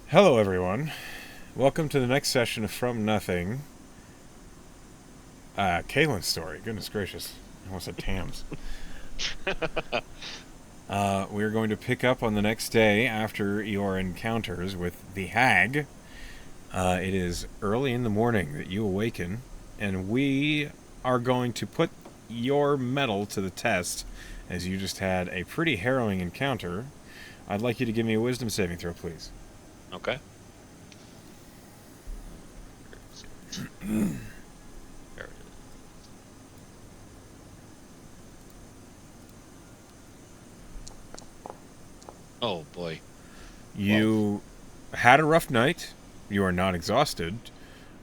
Hello, everyone. Welcome to the next session of From Nothing. Kaelan's story. Goodness gracious. I almost said Tam's. We're going to pick up on the next day after your encounters with the hag. It is early in the morning that you awaken, and we are going to put your mettle to the test as you just had a pretty harrowing encounter. I'd like you to give me a wisdom saving throw, please. Okay. There it is. Oh boy. 12. You had a rough night. You are not exhausted,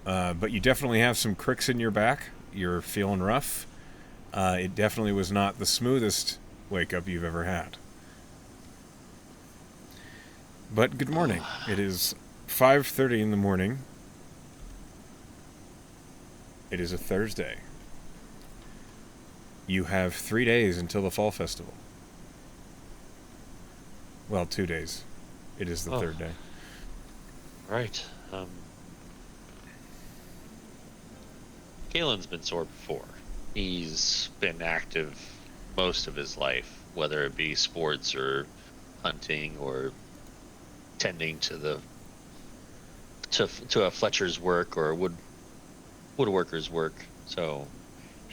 but you definitely have some cricks in your back. You're feeling rough. It definitely was not the smoothest wake up you've ever had. But good morning. It is 5:30 in the morning. It is a Thursday. You have 3 days until the fall festival. Well, 2 days. It is the Oh, third day. right. Kaelan's been sore before. He's been active most of his life, whether it be sports or hunting or tending to a Fletcher's work or a woodworker's work. So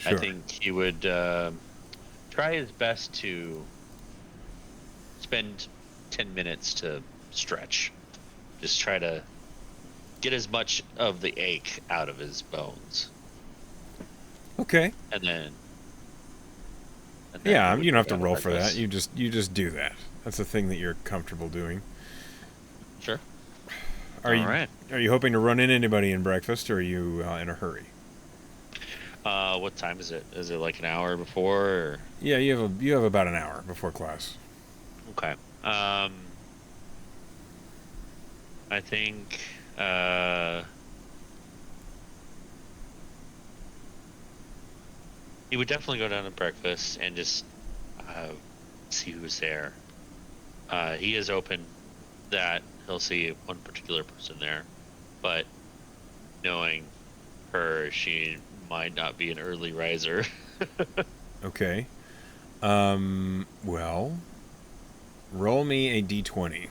I Sure. think he would try his best to spend 10 minutes to stretch. Just try to get as much of the ache out of his bones. Okay. And then Yeah, he you would don't go have to down to roll for that. breakfast. You just do that. That's a thing that you're comfortable doing. Sure. Are All you right. are you hoping to run in anybody in breakfast, or are you in a hurry? What time is it? Is it like an hour before or... Yeah, you have about an hour before class. Okay. I think he would definitely go down to breakfast and just uh, see who's there. He is open that he'll see one particular person there, but knowing her, she might not be an early riser. Okay. Well, roll me a d20.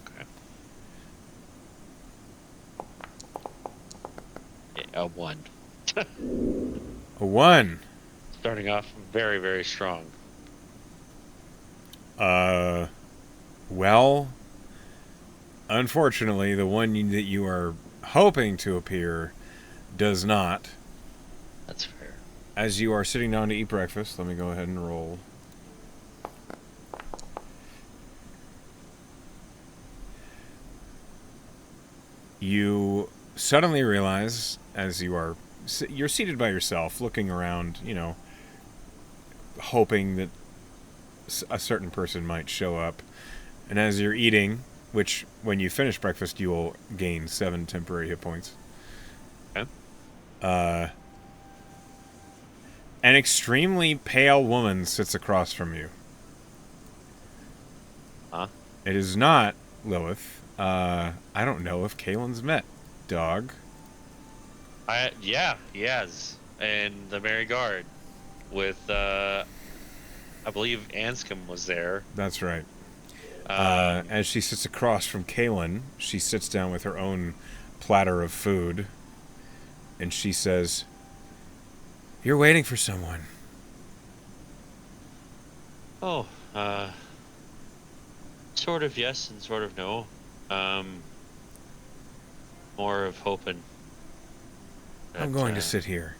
Okay. Yeah, a one. A 1. Starting off very, very strong. Uh, well, unfortunately, the one that you are hoping to appear does not. That's fair. As you are sitting down to eat breakfast, let me go ahead and roll. You suddenly realize, as you're seated by yourself, looking around, hoping that a certain person might show up, and as you're eating, which when you finish breakfast you will gain 7 temporary hit points. Okay. Uh, an extremely pale woman sits across from you. Huh? It is not Lilith. I don't know if Kaelan's met. Dog. Yeah, he has. And the Merry Guard with I believe Anscombe was there. That's right. Um, As she sits across from Kaelan, she sits down with her own platter of food, and she says, "You're waiting for someone." oh, sort of yes and sort of no. Um, More of hoping that. I'm going to sit here.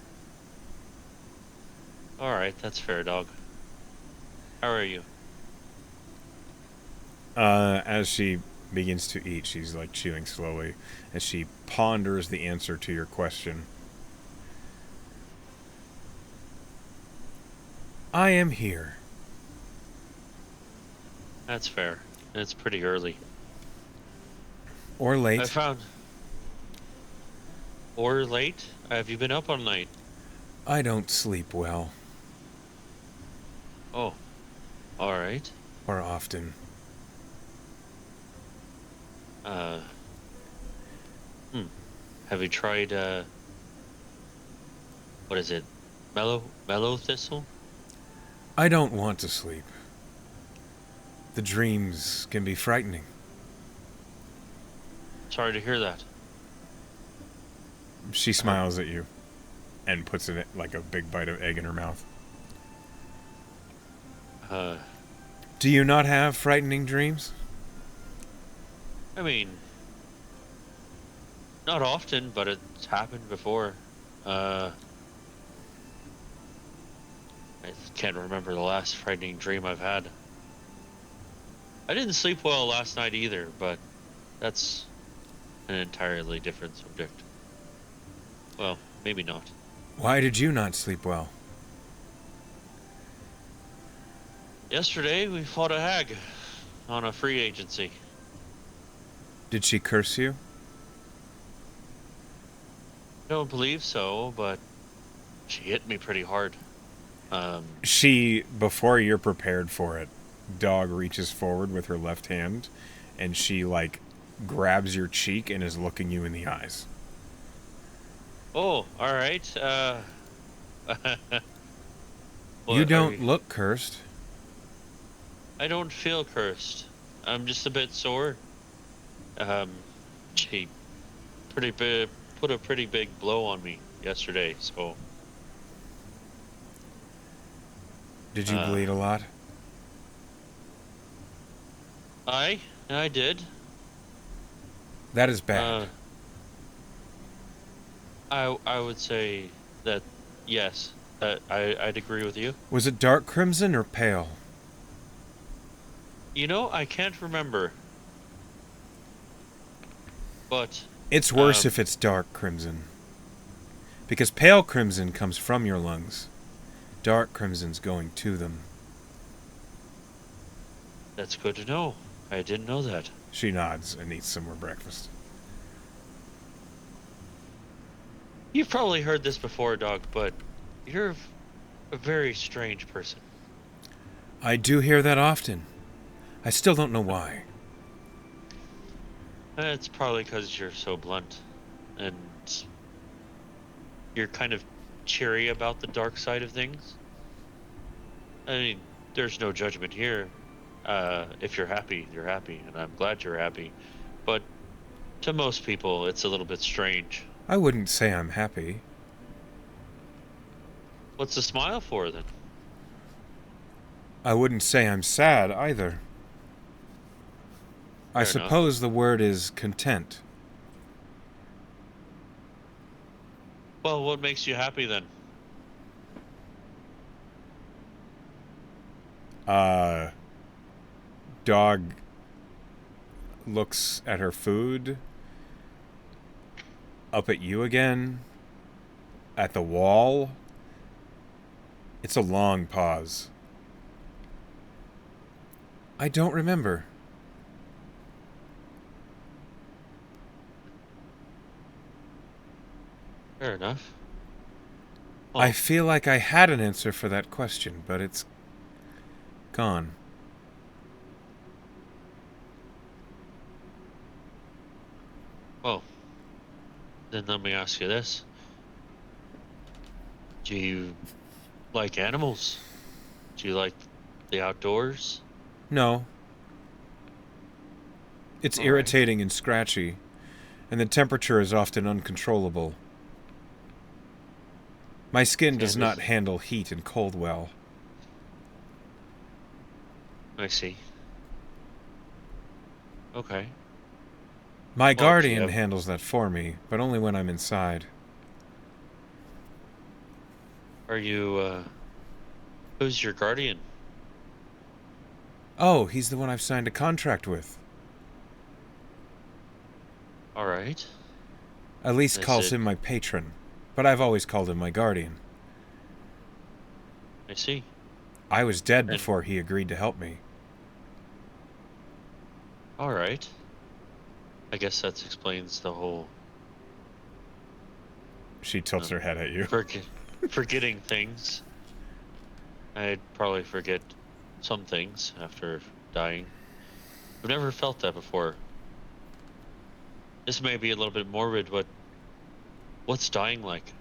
All right, that's fair, dog. How are you? As she begins to eat, she's like chewing slowly as she ponders the answer to your question. I am here. That's fair. It's pretty early. Or I late. found. Or late? Have you been up all night? I don't sleep well. Oh, all right. Or often. Uh, hmm. Have you tried what is it? Mellow thistle? I don't want to sleep. The dreams can be frightening. Sorry to hear that. She Um, smiles at you and puts in like a big bite of egg in her mouth. uh, Do you not have frightening dreams? I mean, not often, but it's happened before. Uh, I can't remember the last frightening dream I've had. I didn't sleep well last night either, but that's an entirely different subject. Well, maybe not. Why did you not sleep well? Yesterday we fought a hag on a free agency. Did she curse you? Don't believe so, but she hit me pretty hard. She, before you're prepared for it, Dog reaches forward with her left hand and she, like, grabs your cheek and is looking you in the eyes. Oh, all right. You What are don't you? look cursed. I don't feel cursed. I'm just a bit sore. She pretty big, put a pretty big blow on me yesterday, so Did you uh, bleed a lot? I did. That is bad. Uh, I would say that yes, that I'd agree with you. Was it dark crimson or pale? You know, I can't remember, but It's worse if um, it's dark crimson. Because pale crimson comes from your lungs. Dark crimson's going to them. that's good to know. I didn't know that. She nods and eats some more breakfast. You've probably heard this before, dog, but you're a very strange person. I do hear that often. I still don't know why. It's probably because you're so blunt and you're kind of cheery about the dark side of things. I mean, there's no judgment here. If you're happy, you're happy, and I'm glad you're happy. But to most people, it's a little bit strange. I wouldn't say I'm happy. What's the smile for then? I wouldn't say I'm sad either. I Fair enough. suppose the word is content. Well, what makes you happy then? Uh, Dog looks at her food, up at you again, at the wall. It's a long pause. I don't remember. Fair enough. I Well, feel like I had an answer for that question, but it's gone. well, then let me ask you this. Do you like animals? Do you like the outdoors? No, it's All right. irritating and scratchy, and the temperature is often uncontrollable. My skin does Candy. not handle heat and cold well. I see. Okay. My Well, do you guardian have, handles that for me, but only when I'm inside. are you, who's your guardian? Oh, he's the one I've signed a contract with. All right. Elise Is calls it, him my patron, but I've always called him my guardian. I see. I was dead And, before he agreed to help me. all right. I guess that explains the whole, She tilts um, her head at you. forget, forgetting things. I'd probably forget some things after dying. I've never felt that before. This may be a little bit morbid, but what's dying like?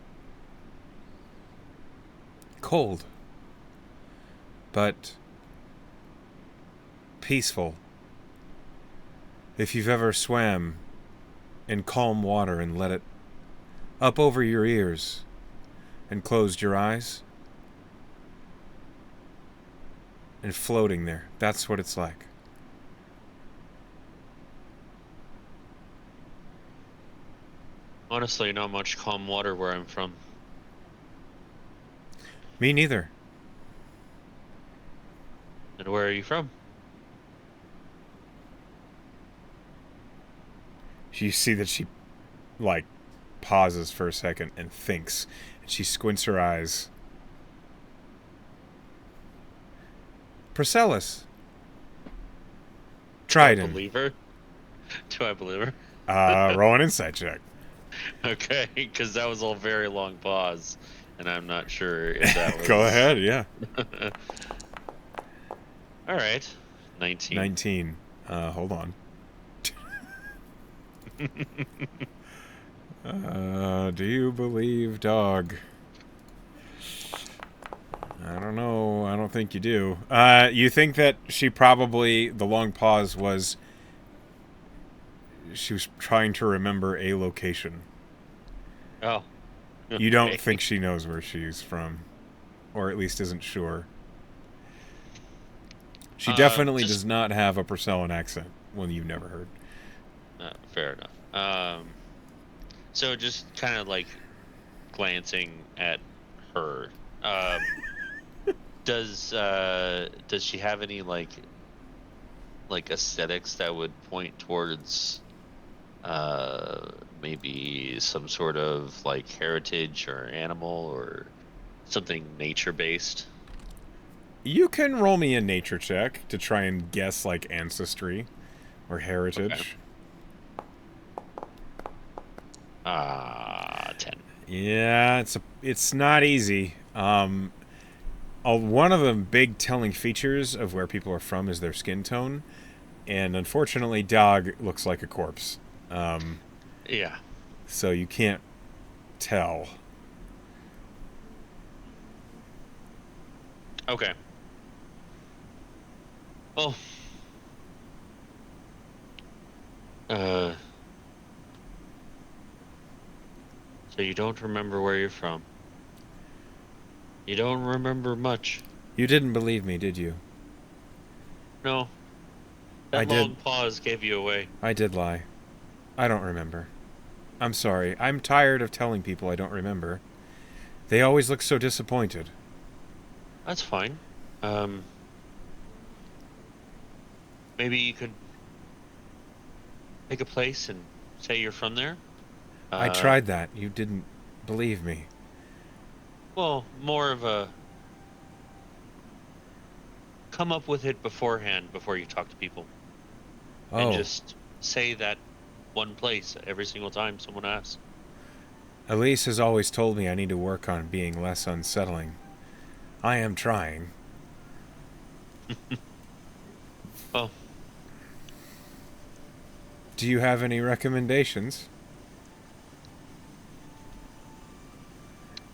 Cold, but peaceful. If you've ever swam in calm water and let it up over your ears and closed your eyes and floating there, that's what it's like. Honestly, not much calm water where I'm from. Me neither. And where are you from? You see that she, like, pauses for a second and thinks. And she squints her eyes. Procellus. Do I Trident. believe her? Do I believe her? Roll an insight check. Okay, because that was a very long pause, and I'm not sure if that was. Go ahead, yeah. All right, 19. 19. Hold on. Do you believe dog? I don't know. I don't think you do. You think that she probably, the long pause was, she was trying to remember a location. Oh, You don't okay. think she knows where she's from, or at least isn't sure. She definitely Just does not have a Purcellan accent, one you've never heard. fair enough. So just kind of like glancing at her. Does she have any like aesthetics that would point towards maybe some sort of like heritage or animal or something nature based? You can roll me a nature check to try and guess like ancestry or Okay. heritage. 10. Yeah, it's not easy. One of the big telling features of where people are from is their skin tone, and unfortunately, dog looks like a corpse. Um, Yeah. so you can't tell. Okay. Well, uh, so you don't remember where you're from. You don't remember much. You didn't believe me, did you? No, I that did. long pause gave you away. I did lie. I don't remember. I'm sorry. I'm tired of telling people I don't remember. They always look so disappointed. That's fine. Um, Maybe you could pick a place and say you're from there. I Uh, tried that. You didn't believe me. well, more of a come up with it beforehand before you talk to people, and Oh, just say that one place every single time someone asks. Elise has always told me I need to work on being less unsettling. I am trying. Well, Do you have any recommendations?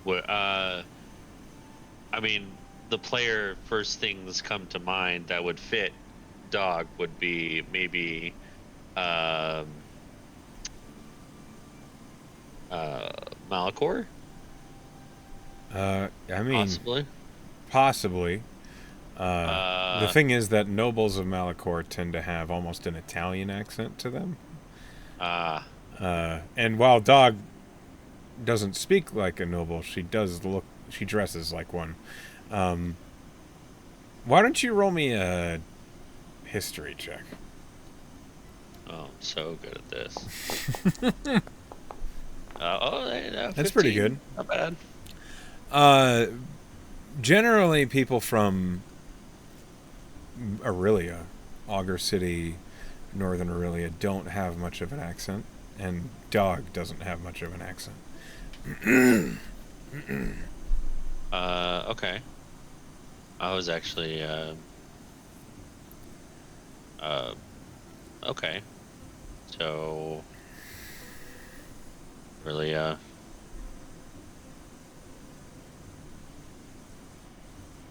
wh- uh, I mean, the player first things come to mind that would fit dog would be maybe um, uh, Malachor, I mean, possibly. possibly. The Uh, thing is that nobles of Malachor tend to have almost an Italian accent to them. uh, And while Dog doesn't speak like a noble, she does look. She dresses like one. Um, why don't you roll me a history check? oh, I'm so good at this. 15. That's pretty good. Not bad. Uh, Generally, people from Aurelia, Augur City, Northern Aurelia, don't have much of an accent, and Dog doesn't have much of an accent. Okay. I was actually, uh, okay. So, really.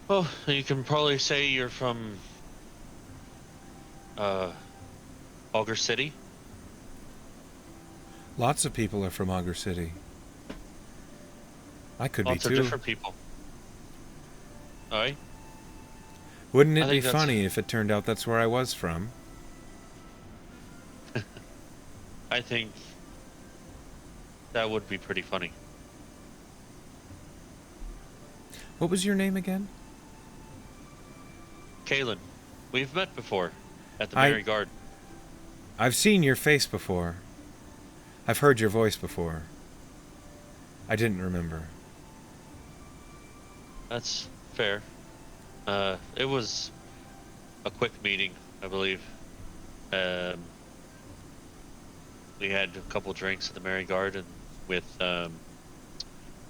Well, you can probably say you're from uh, Augur City. Lots of people are from Augur City. I could be Lots of too. different people. All right. Wouldn't I it be think that's. funny if it turned out that's where I was from? I think that would be pretty funny. What was your name again? Kaelan, we've met before at the I Mary Garden. I've seen your face before. I've heard your voice before. I didn't remember. That's fair. It was a quick meeting, I believe. Um, we had a couple drinks at the Mary Garden with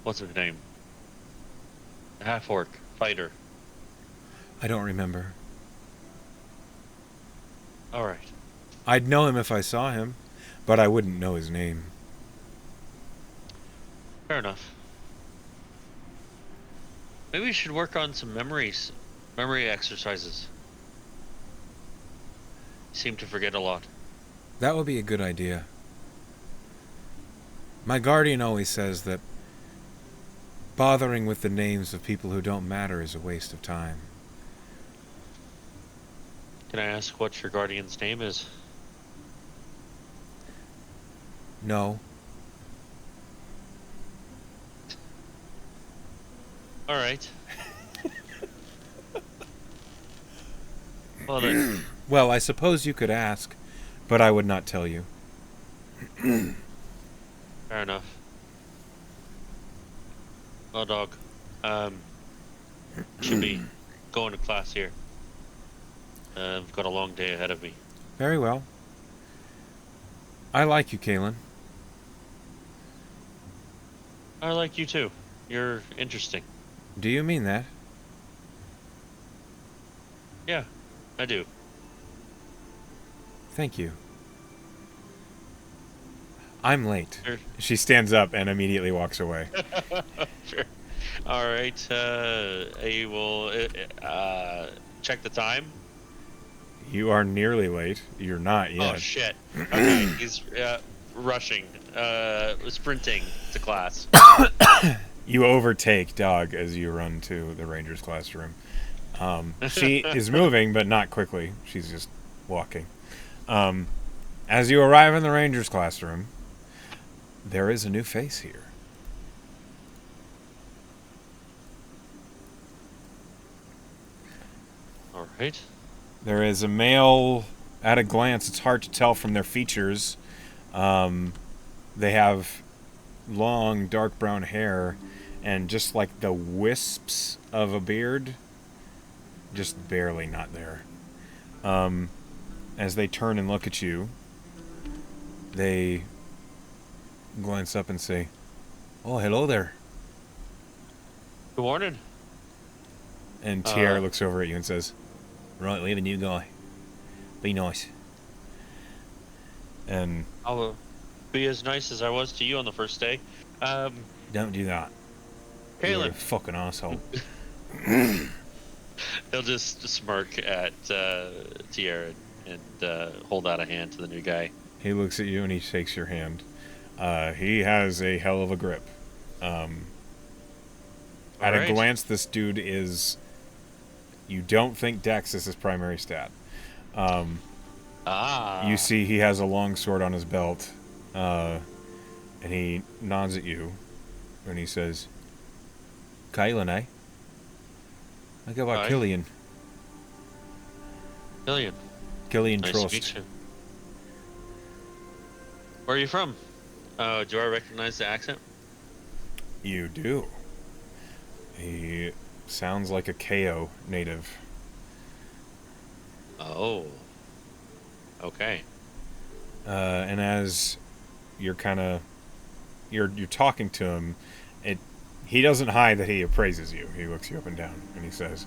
what's her name? Half orc fighter. I don't remember. All right. I'd know him if I saw him, but I wouldn't know his name. Fair enough. Maybe we should work on some memory exercises. You seem to forget a lot. That would be a good idea. My guardian always says that bothering with the names of people who don't matter is a waste of time. Can I ask what your guardian's name is? No. All right. Well then, Well, I suppose you could ask, but I would not tell you. fair enough. Well, dog. Should be going to class here. I've got a long day ahead of me. Very well. I like you, Kaelan. I like you too. You're interesting. Do you mean that? Yeah, I do. Thank you. I'm late. Sure. She stands up and immediately walks away. Sure. All right. I will check the time. You are nearly late. You're not yet. Oh shit. Okay, he's rushing, sprinting to class. You overtake Dog as you run to the Ranger's classroom. She is moving, but not quickly. She's just walking. As you arrive in the Ranger's classroom, there is a new face here. All right. There is a male. At a glance, it's hard to tell from their features. They have long, dark brown hair, and just like the wisps of a beard, just barely not there. As they turn and look at you, they glance up and say, "Oh, hello there." Good morning. And Tierra looks over at you and says, "Right, we have a new guy. Be nice." And I'll be as nice as I was to you on the first day. don't do that. You're a Kaelan. fucking asshole. He'll just smirk at Tierra and hold out a hand to the new guy. He looks at you and he shakes your hand. He has a hell of a grip. At a glance, this dude is... You don't think Dex is his primary stat. You see he has a long sword on his belt. And he nods at you. And he says, "Kaelan, eh? I go by Aye. Killian. Killian. Killian Nice Trost." to meet you. Where are you from? Do I recognize the accent? You do. He sounds like a KO native. Oh. Okay. And as you're kind of you're talking to him, he doesn't hide that he appraises you. He looks you up and down and he says,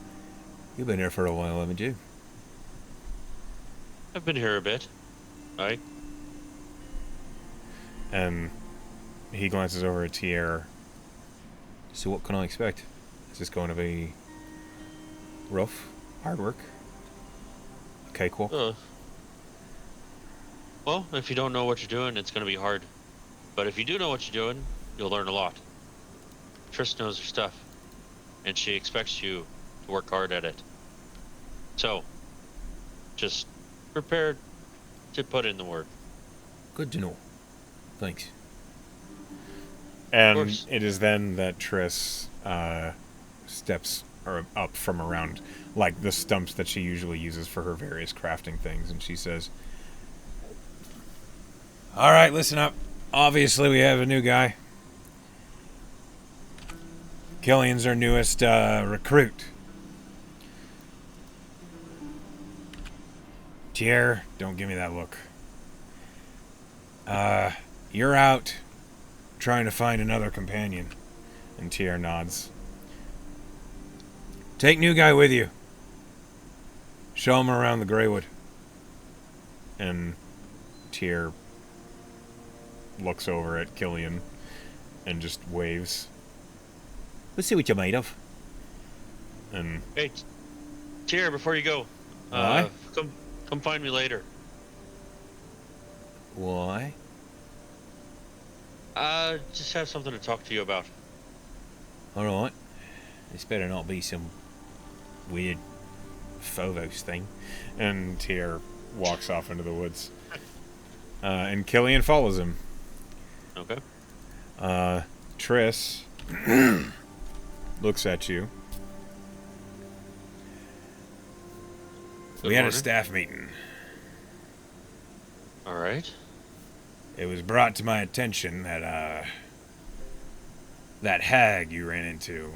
"You've been here for a while, haven't you?" I've been here a bit. Right. And he glances over at Tier. So what can I expect? Is this going to be rough? Hard work? A cakewalk? Well, if you don't know what you're doing, it's going to be hard. But if you do know what you're doing, you'll learn a lot. Triss knows her stuff, and she expects you to work hard at it. So, just prepare to put in the work. Good to know. Thanks. Of And course. it is then that Triss steps up from around, like, the stumps that she usually uses for her various crafting things, and she says, "All right, listen up. Obviously, we have a new guy. Killian's our newest recruit. Tier, don't give me that look. You're out trying to find another companion." And Tier nods. "Take new guy with you. Show him around the Greywood." And Tier looks over at Killian and just waves. "Let's see what you're made of." And Hey, Tier, before you go, Why? come find me later. Why? Just have something to talk to you about. Alright. This better not be some weird Phobos thing. And Tier walks off into the woods. And Killian follows him. Okay. Triss looks at you. We had a staff meeting. All right. It was brought to my attention that, that hag you ran into,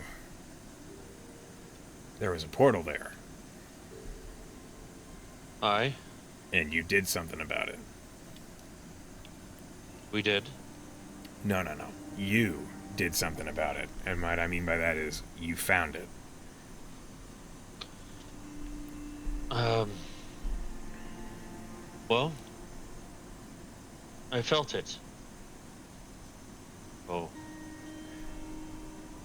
there was a portal there. Aye, And you did something about it. we did. No. You did something about it. And what I mean by that is you found it. Well, I felt it. Oh,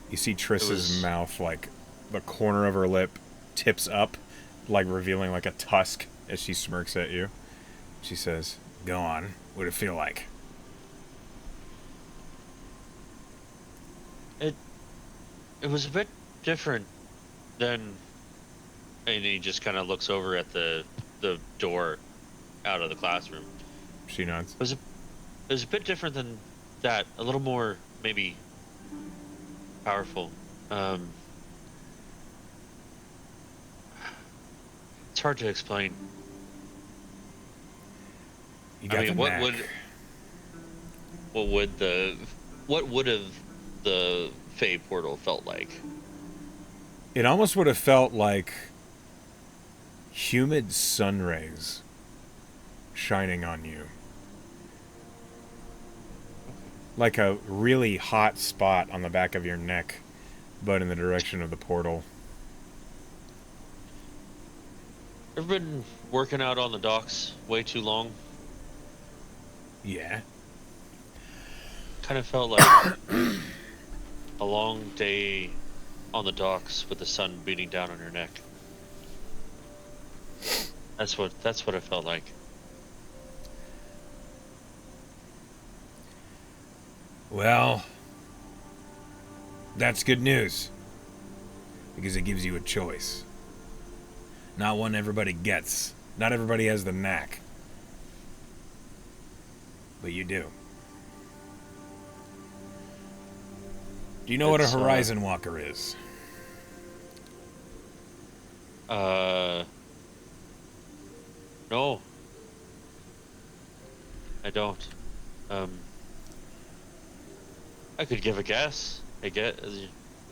You see Triss's was- mouth, like, the corner of her lip tips up, like revealing like a tusk as she smirks at you. She says, "Go on. What'd it feel like?" it was a bit different than. And he just kind of looks over at the door out of the classroom. She nods. It was a bit different than that. A little more maybe powerful. It's hard to explain. You got I mean, the what knack. would have the Fey portal felt like? It almost would have felt like humid sun rays shining on you. Like a really hot spot on the back of your neck, but in the direction of the portal. Ever been working out on the docks way too long? Yeah. Kind of felt like a long day on the docks with the sun beating down on your neck. That's what it felt like. Well, that's good news. Because it gives you a choice. Not one everybody gets. Not everybody has the knack. But you do. Do you know what a It's, horizon walker is? No. I don't. I could give a guess. I get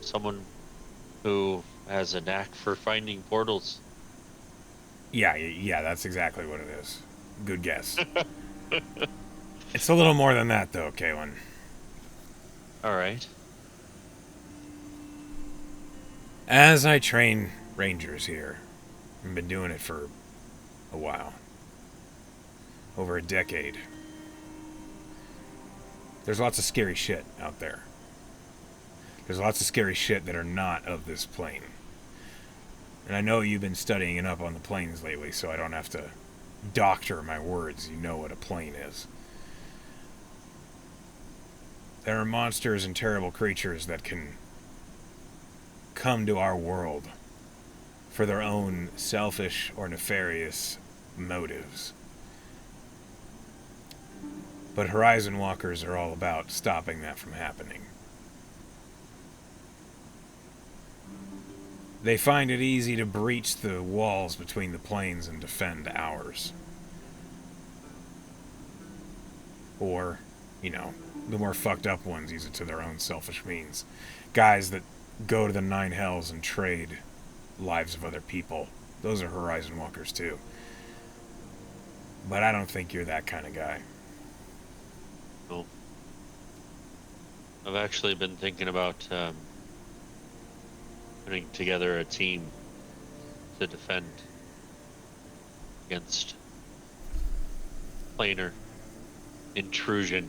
someone who has a knack for finding portals. Yeah, that's exactly what it is. Good guess. It's a little more than that, though, Kaelan. All right. As I train rangers here, I've been doing it for a while. Over a decade. There's lots of scary shit out there. There's lots of scary shit that are not of this plane. And I know you've been studying up on the planes lately, so I don't have to doctor my words. You know what a plane is. There are monsters and terrible creatures that can come to our world for their own selfish or nefarious motives. But Horizon Walkers are all about stopping that from happening. They find it easy to breach the walls between the planes and defend ours. Or, the more fucked up ones use it to their own selfish means. Guys that go to the nine hells and trade lives of other people. Those are Horizon Walkers too. But I don't think you're that kind of guy. No. I've actually been thinking about putting together a team to defend against planar intrusion.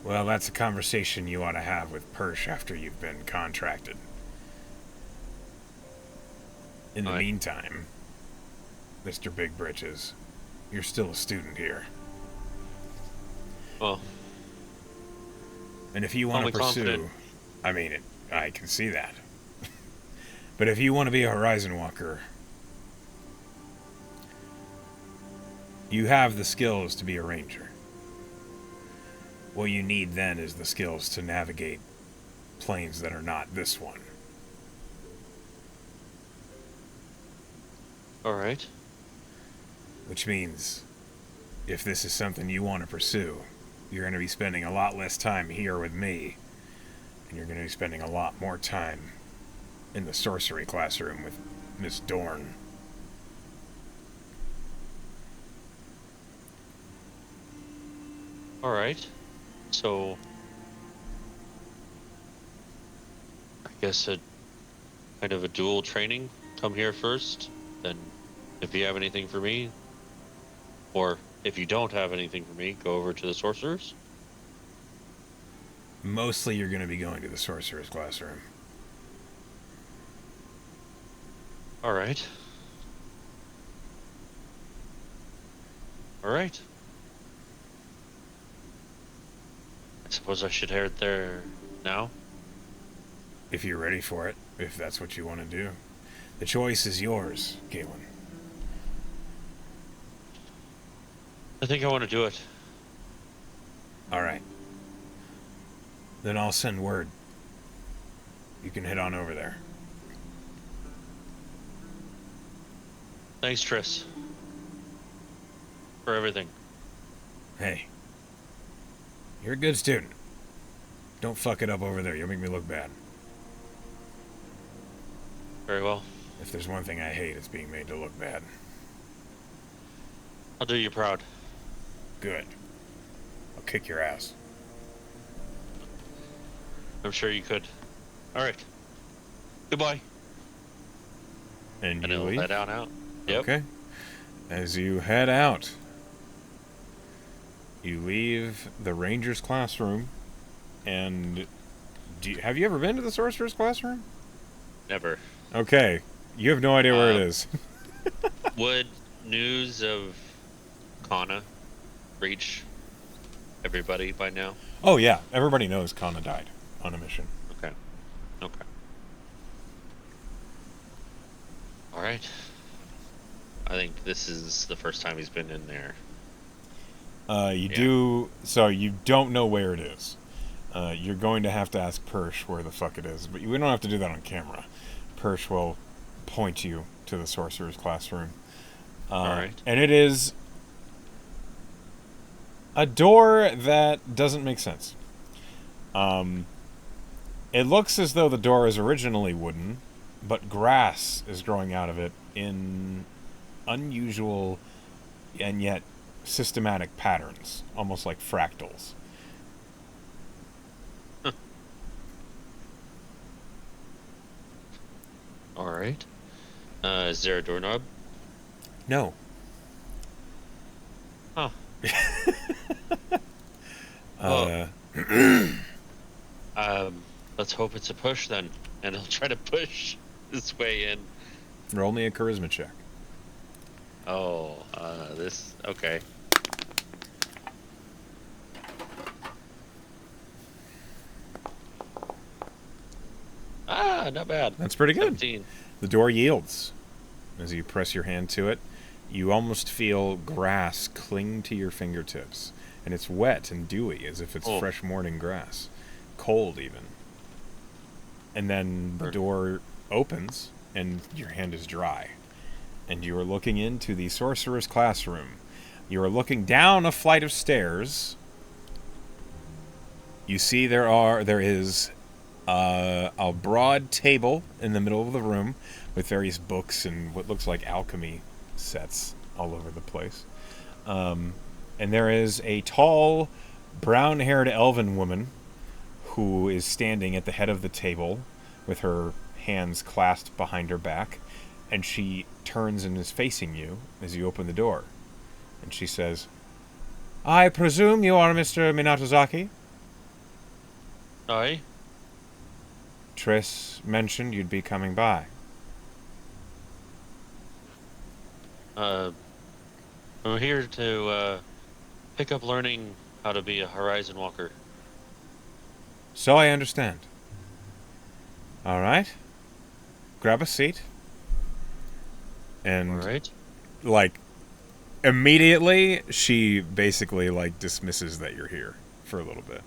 Well, that's a conversation you ought to have with Persh after you've been contracted. In the meantime, Mr. Big Britches, you're still a student here. Well, and if you want to pursue... confident. I can see that. But if you want to be a Horizon Walker, you have the skills to be a ranger. What you need then is the skills to navigate planes that are not this one. Alright. Which means, if this is something you want to pursue, you're going to be spending a lot less time here with me, and you're going to be spending a lot more time in the sorcery classroom with Miss Dorn. Alright. So, I guess a kind of a dual training. Come here first, then if you have anything for me, or if you don't have anything for me, go over to the sorcerers. Mostly you're going to be going to the sorcerer's classroom. Alright. Alright. I suppose I should head there now. If you're ready for it, if that's what you want to do. The choice is yours, Kaelan. I think I want to do it. Alright. Then I'll send word. You can head on over there. Thanks, Tris. For everything. Hey. You're a good student. Don't fuck it up over there. You'll make me look bad. Very well. If there's one thing I hate, it's being made to look bad. I'll do you proud. Good. I'll kick your ass. I'm sure you could. Alright. Goodbye. And And you it'll leave? head out. Yep. Okay. As you head out, you leave the ranger's classroom, and have you ever been to the sorcerer's classroom? Never. Okay. You have no idea where it is. Would news of Kana reach everybody by now? Oh, yeah. Everybody knows Kana died on a mission. Okay. Alright. I think this is the first time he's been in there. So you don't know where it is. You're going to have to ask Persh where the fuck it is, but we don't have to do that on camera. Persh will point you to the sorcerer's classroom. Alright. And it is a door that doesn't make sense. It looks as though the door is originally wooden, but grass is growing out of it in unusual and yet systematic patterns, almost like fractals. Alright. Is there a doorknob? No. Huh. Well, Uh, let's hope it's a push then, and he'll try to push his way in. roll me a charisma check. Oh, this okay. Ah, not bad. That's pretty good. 17. The door yields as you press your hand to it. You almost feel grass cling to your fingertips, and it's wet and dewy as if it's Oh. fresh morning grass, cold even. And then the door opens, and your hand is dry, and you are looking into the sorcerer's classroom. You are looking down a flight of stairs. You see there is a broad table in the middle of the room with various books and what looks like alchemy sets all over the place. And there is a tall, brown-haired elven woman who is standing at the head of the table with her hands clasped behind her back, and she turns and is facing you as you open the door. And she says, "I presume you are Mr. Minatozaki? Aye. Triss mentioned you'd be coming by." I'm here to pick up learning how to be a Horizon Walker. "So I understand." "All right. Grab a seat." And, All right. like, immediately, she basically, like, dismisses that you're here for a little bit.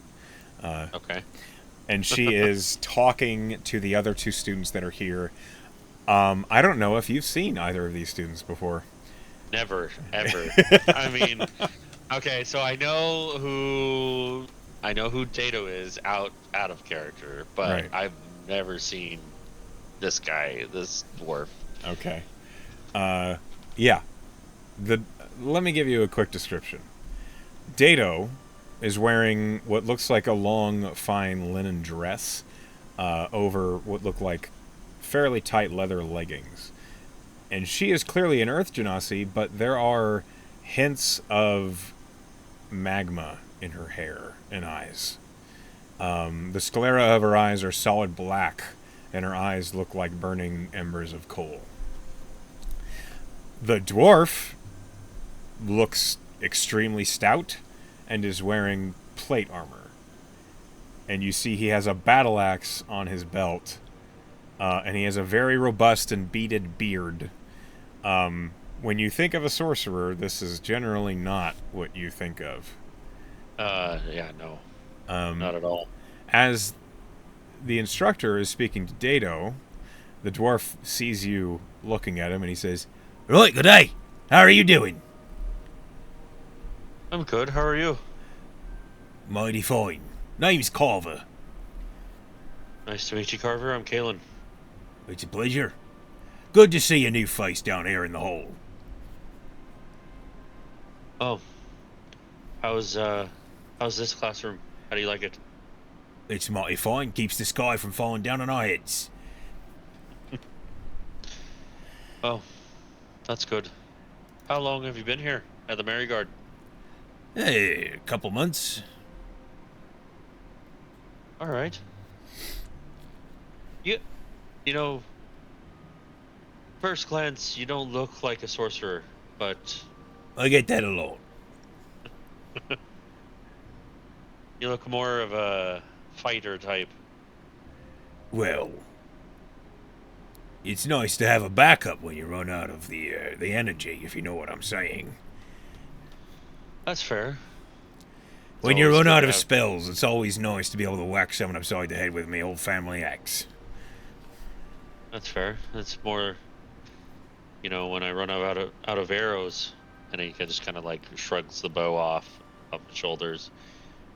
Okay. And she is talking to the other two students that are here. I don't know if you've seen either of these students before. Never, ever. I mean, okay, so I know who Tato is out of character, but Right. I've never seen this guy, this dwarf. Okay. Yeah. Let me give you a quick description. Dato is wearing what looks like a long, fine linen dress over what look like fairly tight leather leggings. And she is clearly an Earth Genasi, but there are hints of magma in her hair and eyes. The sclera of her eyes are solid black, and her eyes look like burning embers of coal. The dwarf looks extremely stout and is wearing plate armor. And you see he has a battle axe on his belt, and he has a very robust and beaded beard. When you think of a sorcerer, this is generally not what you think of. Yeah, no, not at all. As the instructor is speaking to Dato, the dwarf sees you looking at him and he says, "Right, good day. How are you doing?" I'm good. How are you? "Mighty fine. Name's Carver." Nice to meet you, Carver. I'm Kaelan. "It's a pleasure. Good to see a new face down here in the hall." Oh, how's this classroom? How do you like it? "It's mighty fine. Keeps the sky from falling down on our heads." Oh, that's good. How long have you been here at the Maryguard? "Hey, a couple months." All right. You know, first glance, you don't look like a sorcerer, but "I get that a lot." you look more of a fighter type. "Well, it's nice to have a backup when you run out of the energy, if you know what I'm saying. That's fair. It's When you always run good out to of have- spells, it's always nice to be able to whack someone upside the head with my old family axe." That's fair. It's more, when I run out of arrows, and he just kind of like shrugs the bow off the shoulders.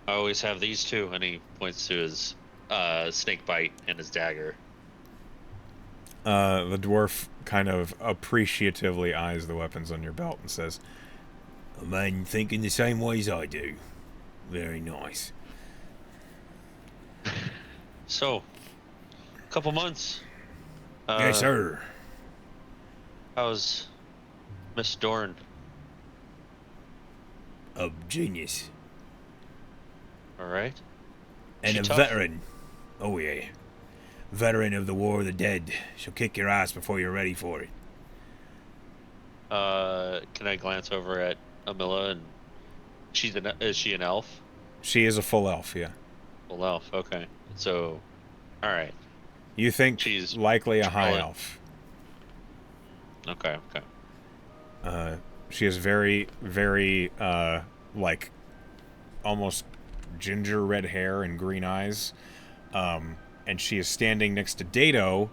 I always have these two, and he points to his snake bite and his dagger. The dwarf kind of appreciatively eyes the weapons on your belt and says, "A man thinking the same way as I do. Very nice." So, couple months. "Yes, sir." How's Miss Dorn? "A genius." All right. And She a tough? veteran. Oh, yeah. Veteran of the War of the Dead. She'll kick your ass before you're ready for it. Can I glance over at Amilla and is she an elf? She is a full elf, yeah. Full elf. Okay. So, all right. You think She's likely a high probably elf. okay. Okay. She is very, very, like, almost ginger red hair and green eyes. And she is standing next to Dado,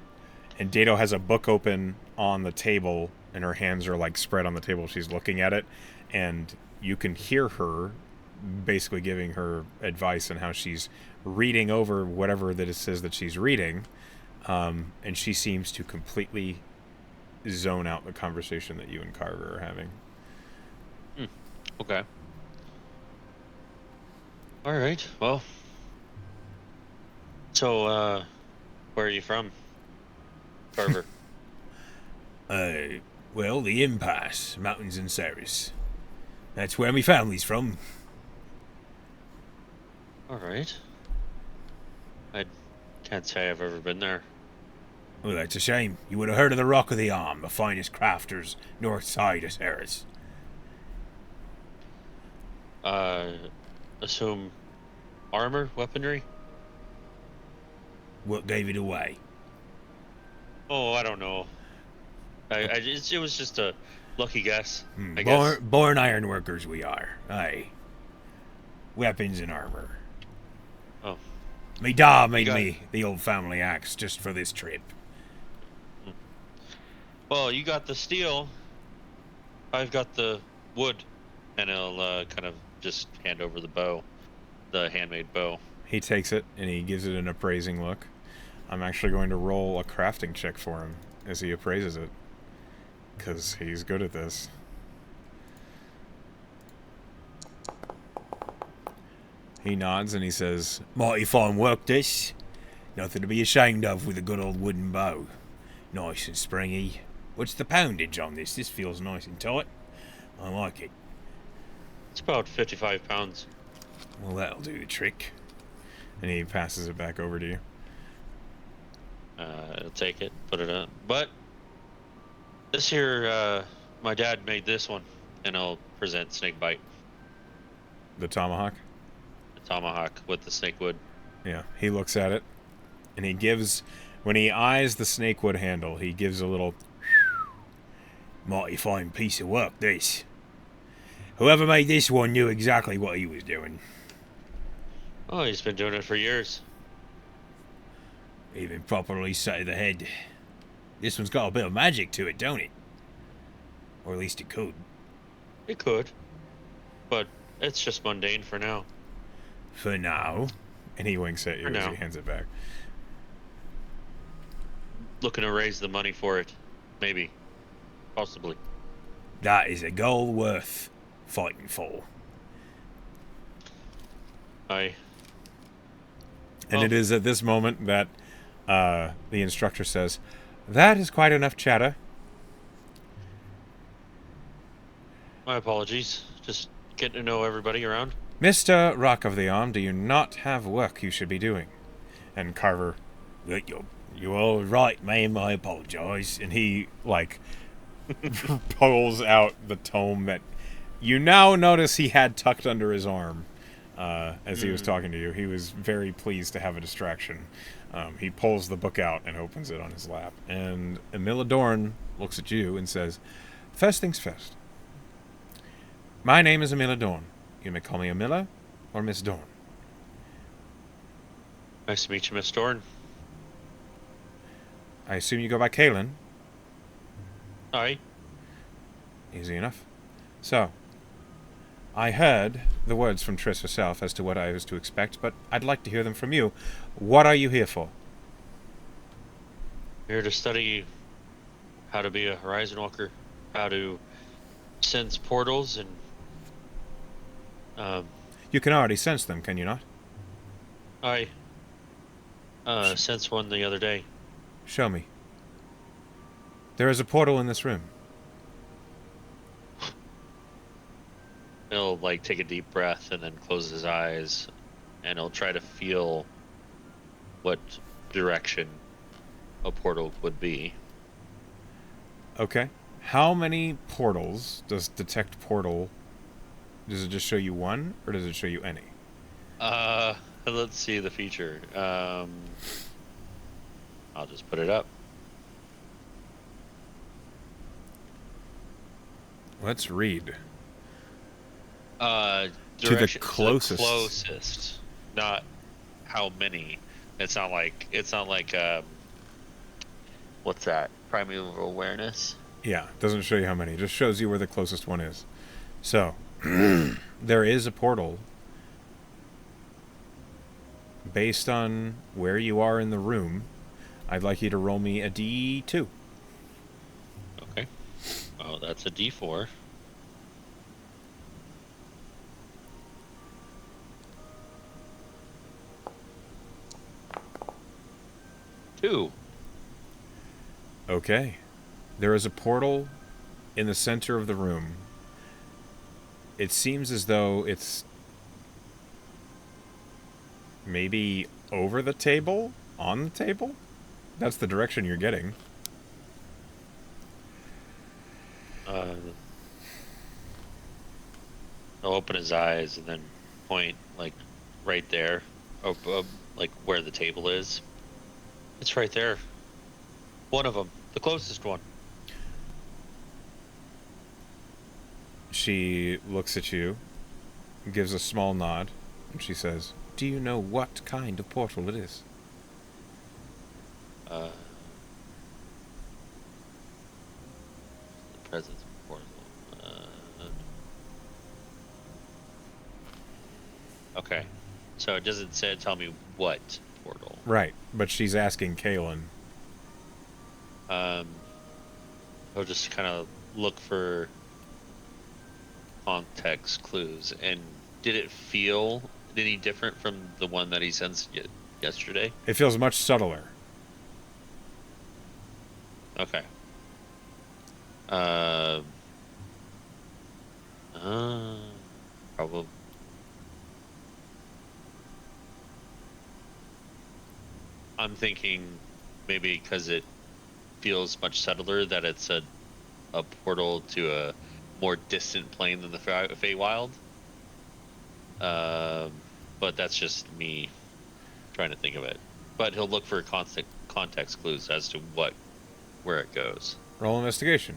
and Dado has a book open on the table, and her hands are, like, spread on the table. She's looking at it, and you can hear her basically giving her advice on how she's reading over whatever that it says that she's reading. And she seems to completely zone out the conversation that you and Carver are having. Okay. All right. Well, so where are you from, Carver? Well, the Impasse, Mountains in Ceres. That's where my family's from. All right. I can't say I've ever been there. Well, that's a shame. You would have heard of the Rock of the Arm, the finest crafters north side of Ceres. Uh, assume armor, weaponry. What gave it away? Oh, I don't know. It was just a lucky guess, I guess. Born ironworkers we are. Aye. Weapons and armor. Oh, Me da made got- me the old family axe just for this trip. well, you got the steel. I've got the wood, and I'll kind of just hand over the bow, the handmade bow. He takes it, and he gives it an appraising look. I'm actually going to roll a crafting check for him as he appraises it, because he's good at this. He nods and he says, Mighty fine work, this. Nothing to be ashamed of with a good old wooden bow. Nice and springy. What's the poundage on this? This feels nice and tight. I like it. It's about 55 pounds. Well, that'll do the trick. and he passes it back over to you. I'll take it, put it up. But this here, my dad made this one, and I'll present Snakebite, The tomahawk? the tomahawk with the snakewood. Yeah, he looks at it, and he gives, when he eyes the snakewood handle, he gives a little, Mighty fine piece of work, this. Whoever made this one knew exactly what he was doing. Oh, he's been doing it for years. Even properly set of the head. This one's got a bit of magic to it, don't it? Or at least it could. It could, but it's just mundane for now. For now. and he winks at you For as now. he hands it back. Looking to raise the money for it, maybe, possibly. That is a goal worth fighting for. I And Well- it is at this moment that the instructor says, "That is quite enough chatter. My apologies. Just getting to know everybody around. Mr. Rock of the Arm, do you not have work you should be doing?" And Carver, You're all right, ma'am. I apologize. and he, like, pulls out the tome that you now notice he had tucked under his arm as he was talking to you. He was very pleased to have a distraction. He pulls the book out and opens it on his lap. And Emilla Dorn looks at you and says, "First things first. My name is Emilla Dorn. You may call me Emilla or Miss Dorn. Nice to meet you, Miss Dorn. I assume you go by Kaelan. Aye. Easy enough. So, I heard the words from Triss herself as to what I was to expect, but I'd like to hear them from you. What are you here for?" Here to study how to be a Horizon Walker, how to sense portals, and You can already sense them, can you not? I sensed one the other day. Show me. There is a portal in this room. He'll like take a deep breath and then close his eyes, and he'll try to feel what direction a portal would be. Okay. How many portals does detect portal? Does it just show you one, or does it show you any? Let's see the feature. I'll just put it up. Let's read. To the Direction closest. To the closest, not how many. It's not like what's that? Primeval awareness. Yeah, it doesn't show you how many. It just shows you where the closest one is. So, there is a portal based on where you are in the room. I'd like you to roll me a D2. Okay. Oh, that's a D4. Two. Okay. There is a portal in the center of the room. It seems as though it's maybe over the table? On the table? That's the direction you're getting. He'll open his eyes and then point like right there, like where the table is. It's right there. One of them, the closest one. She looks at you, gives a small nod, and she says, "Do you know what kind of portal it is?" The presence portal. Okay, so it doesn't tell me what portal. Right, but she's asking Kaelan. I'll just kind of look for context clues. And did it feel any different from the one that he sensed yesterday? It feels much subtler. Okay. Probably. I'm thinking maybe because it feels much subtler that it's a portal to a more distant plane than the Feywild. But that's just me trying to think of it. But he'll look for context clues as to where it goes. Roll investigation.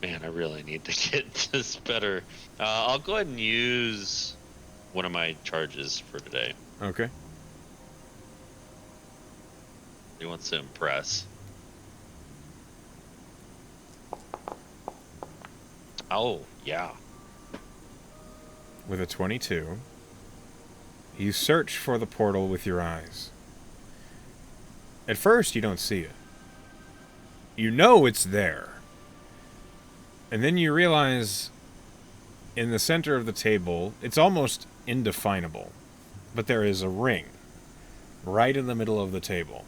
Man, I really need to get this better. I'll go ahead and use one of my charges for today. Okay. He wants to impress. Oh, yeah. With a 22, you search for the portal with your eyes. At first, you don't see it. You know it's there. And then you realize in the center of the table, it's almost indefinable, but there is a ring right in the middle of the table.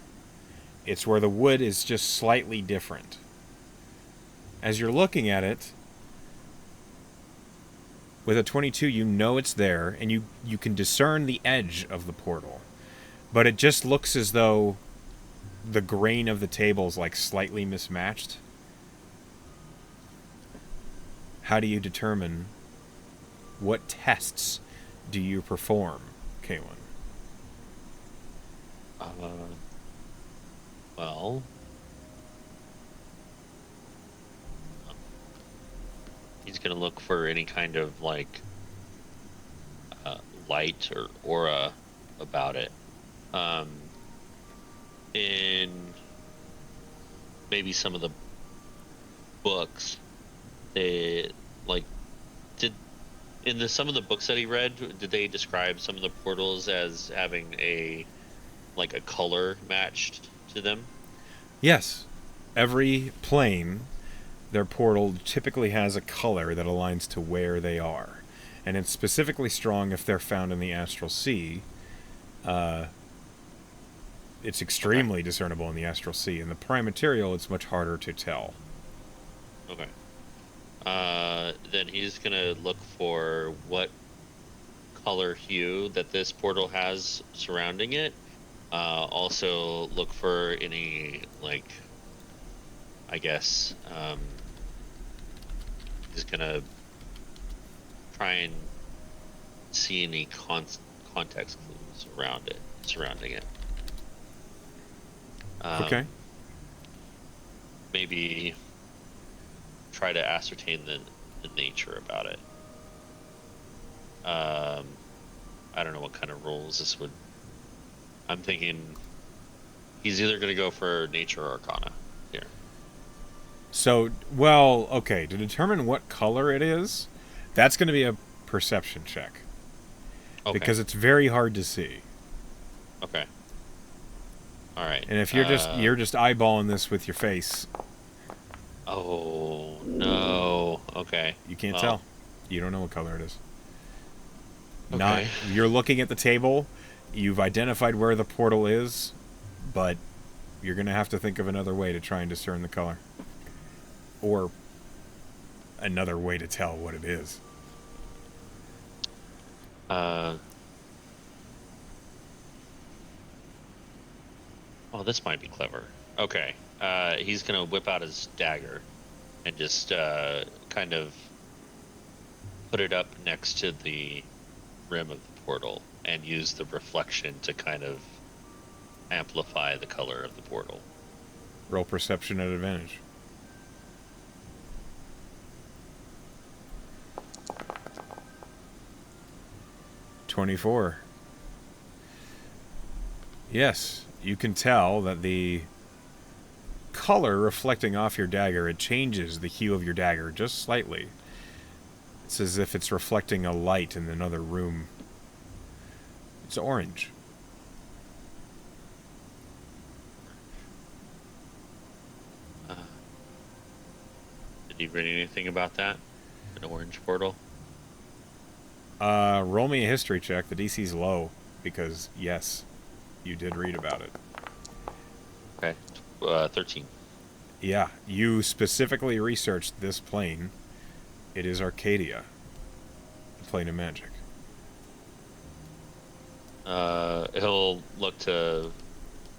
It's where the wood is just slightly different. As you're looking at it, with a 22, you know it's there, and you can discern the edge of the portal. But it just looks as though the grain of the table is like slightly mismatched. How do you determine what tests do you perform, Kaelan? Well, he's gonna look for any kind of like light or aura about it. In maybe some of the books, they like some of the books that he read, did they describe some of the portals as having a color matched to them? Yes. Every plane, their portal typically has a color that aligns to where they are. And it's specifically strong if they're found in the astral sea. It's extremely discernible in the astral sea. In the prime material, it's much harder to tell. Okay. Then he's gonna look for what color hue that this portal has surrounding it. Also look for any, like, I guess, just gonna try and see any context clues surrounding it. Okay. Maybe try to ascertain the nature about it. I don't know what kind of roles this would. I'm thinking he's either going to go for nature or arcana here. So, well, okay. To determine what color it is, that's going to be a perception check Okay. because it's very hard to see. Okay. All right. And if you're just eyeballing this with your face, Oh no. Okay. you can't Well, tell. You don't know what color it is. Not Okay. you're looking at the table, you've identified where the portal is, but you're going to have to think of another way to try and discern the color. Or another way to tell what it is. Oh, this might be clever. Okay. He's gonna whip out his dagger and just kind of put it up next to the rim of the portal and use the reflection to kind of amplify the color of the portal. Roll perception at advantage. $24. Yes, you can tell that the color reflecting off your dagger, it changes the hue of your dagger just slightly. It's as if it's reflecting a light in another room. It's orange. Did you read anything about that? An orange portal? Roll me a history check. The DC's low because, yes, you did read about it. Okay. 13. Yeah, you specifically researched this plane. It is Arcadia, the plane of magic. He'll look to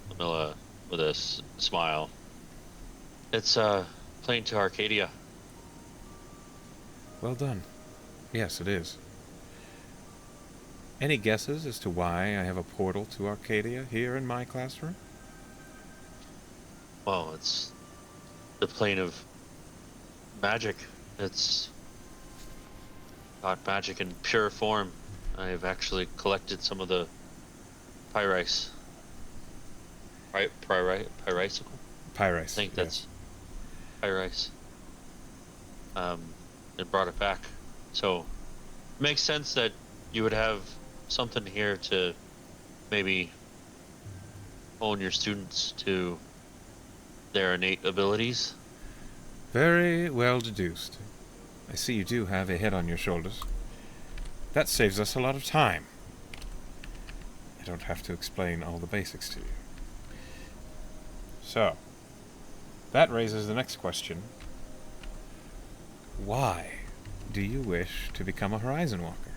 Camilla with a smile. It's plane to Arcadia. Well done. Yes, it is. Any guesses as to why I have a portal to Arcadia here in my classroom? Well, it's the plane of magic. It's got magic in pure form. I've actually collected some of the pyrice. Pyricicle? I Pyrice. think yes. that's pyrice. And brought it back. So, it makes sense that you would have something here to maybe hone your students to their innate abilities. Very well deduced. I see you do have a head on your shoulders. That saves us a lot of time. I don't have to explain all the basics to you. So, that raises the next question. Why do you wish to become a Horizon Walker?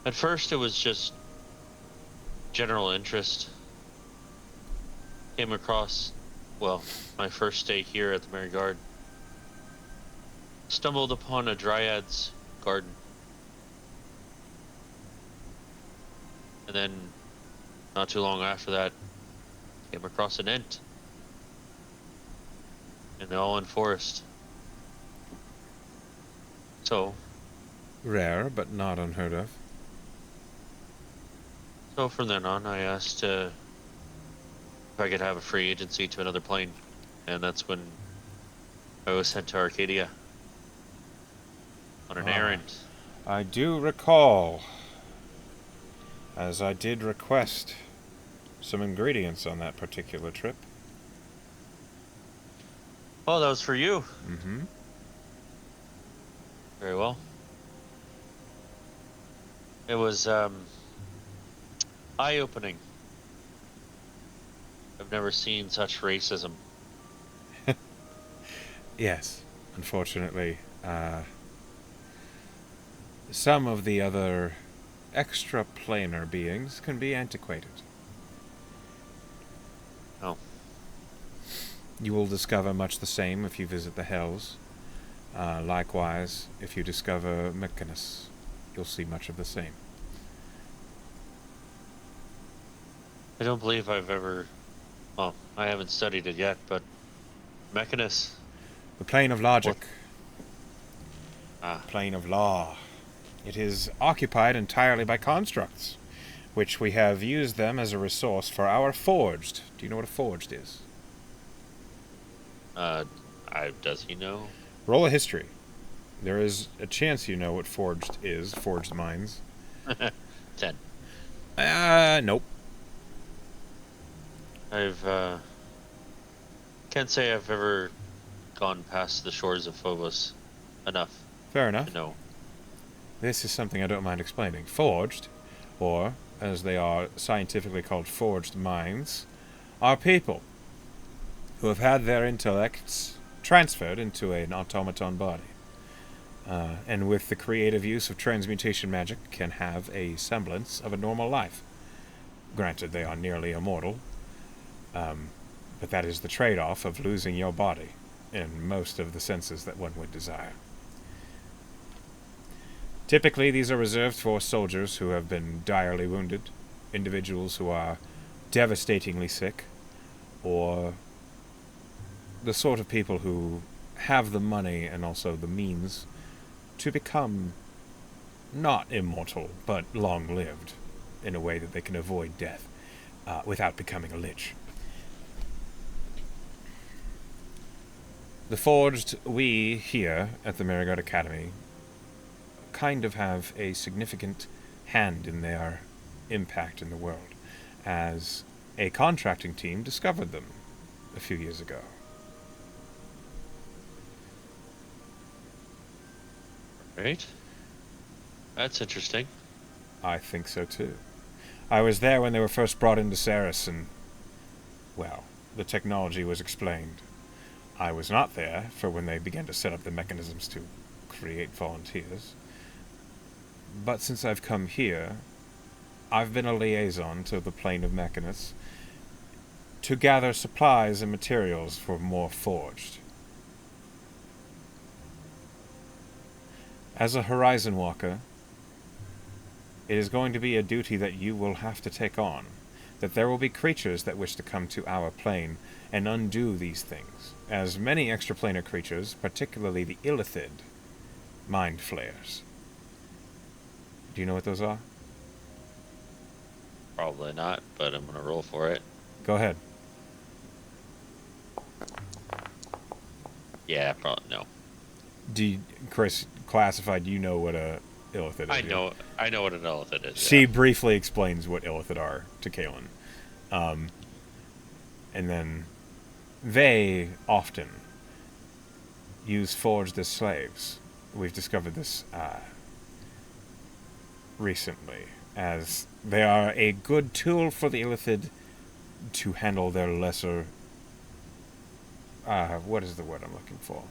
At first, it was just general interest. Came across, well, my first day here at the Merry Guard. Stumbled upon a dryad's garden. And then, not too long after that, came across an ent in the Allen Forest. So Rare, but not unheard of. from then on, I asked if I could have a free agency to another plane, and that's when I was sent to Arcadia on an errand. I do recall, as I did request some ingredients on that particular trip. Oh, that was for you. Mm-hmm. Very well. It was eye-opening. I've never seen such racism. Yes, unfortunately, some of the other extraplanar beings can be antiquated. Oh, You will discover much the same if you visit the Hells. Likewise, if you discover Mechanus, you'll see much of the same. I don't believe I've ever. Well, I haven't studied it yet, but Mechanus. The plane of logic, What? Ah, plane of law. It is occupied entirely by constructs, which we have used them as a resource for our forged. Do you know what a forged is? does he know? Roll a history. There is a chance you know what forged is, forged minds. 10. Nope. I've can't say I've ever gone past the shores of Phobos enough Fair to enough. know. This is something I don't mind explaining. Forged, or as they are scientifically called forged minds, are people who have had their intellects transferred into an automaton body. And with the creative use of transmutation magic can have a semblance of a normal life. Granted, they are nearly immortal, but that is the trade-off of losing your body in most of the senses that one would desire. Typically, these are reserved for soldiers who have been direly wounded, individuals who are devastatingly sick, or the sort of people who have the money and also the means to become not immortal, but long-lived, in a way that they can avoid death without becoming a lich. The Forged, we here at the Marigard Academy, kind of have a significant hand in their impact in the world, as a contracting team discovered them a few years ago. Right? That's interesting. I think so too. I was there when they were first brought into Ceres, and, well, the technology was explained. I was not there for when they began to set up the mechanisms to create volunteers. But since I've come here, I've been a liaison to the plane of Mechanus to gather supplies and materials for more forged. As a Horizon Walker, it is going to be a duty that you will have to take on, that there will be creatures that wish to come to our plane and undo these things, as many extraplanar creatures, particularly the Illithid, mind flayers. Do you know what those are? Probably not, but I'm gonna roll for it. Go ahead. Yeah, probably no. Chris classified, you know what a Illithid is? I know what an elephant is. She Yeah. briefly explains what Illithid are to Kaelan. And then they often use forged as slaves. We've discovered this recently, as they are a good tool for the Illithid to handle their lesser... what is the word I'm looking for?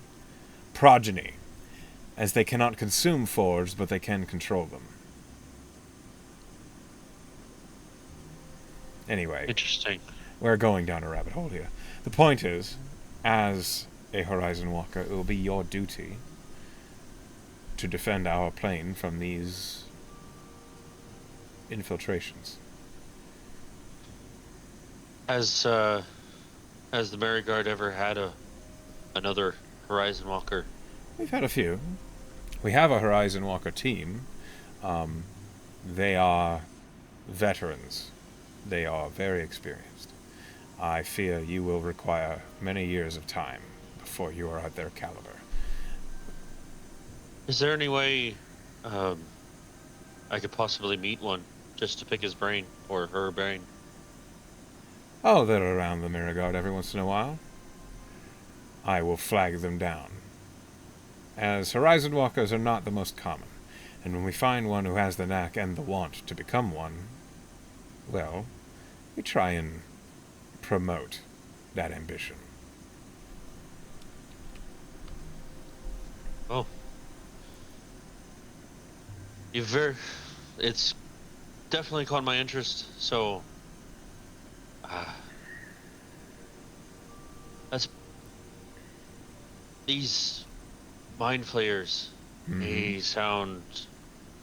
Progeny, as they cannot consume forged, but they can control them. Anyway, Interesting. we're going down a rabbit hole here. The point is, as a Horizon Walker, it will be your duty to defend our plane from these infiltrations. Has the Marigard ever had another Horizon Walker? We've had a few. We have a Horizon Walker team. They are veterans. They are very experienced. I fear you will require many years of time before you are at their caliber. Is there any way I could possibly meet one just to pick his brain or her brain? Oh, they're around the Marigard every once in a while. I will flag them down, as Horizon Walkers are not the most common, and when we find one who has the knack and the want to become one, well, we try and promote that ambition. Oh. You very. It's definitely caught my interest. So, uh, that's these mind flayers. Mm-hmm. They sound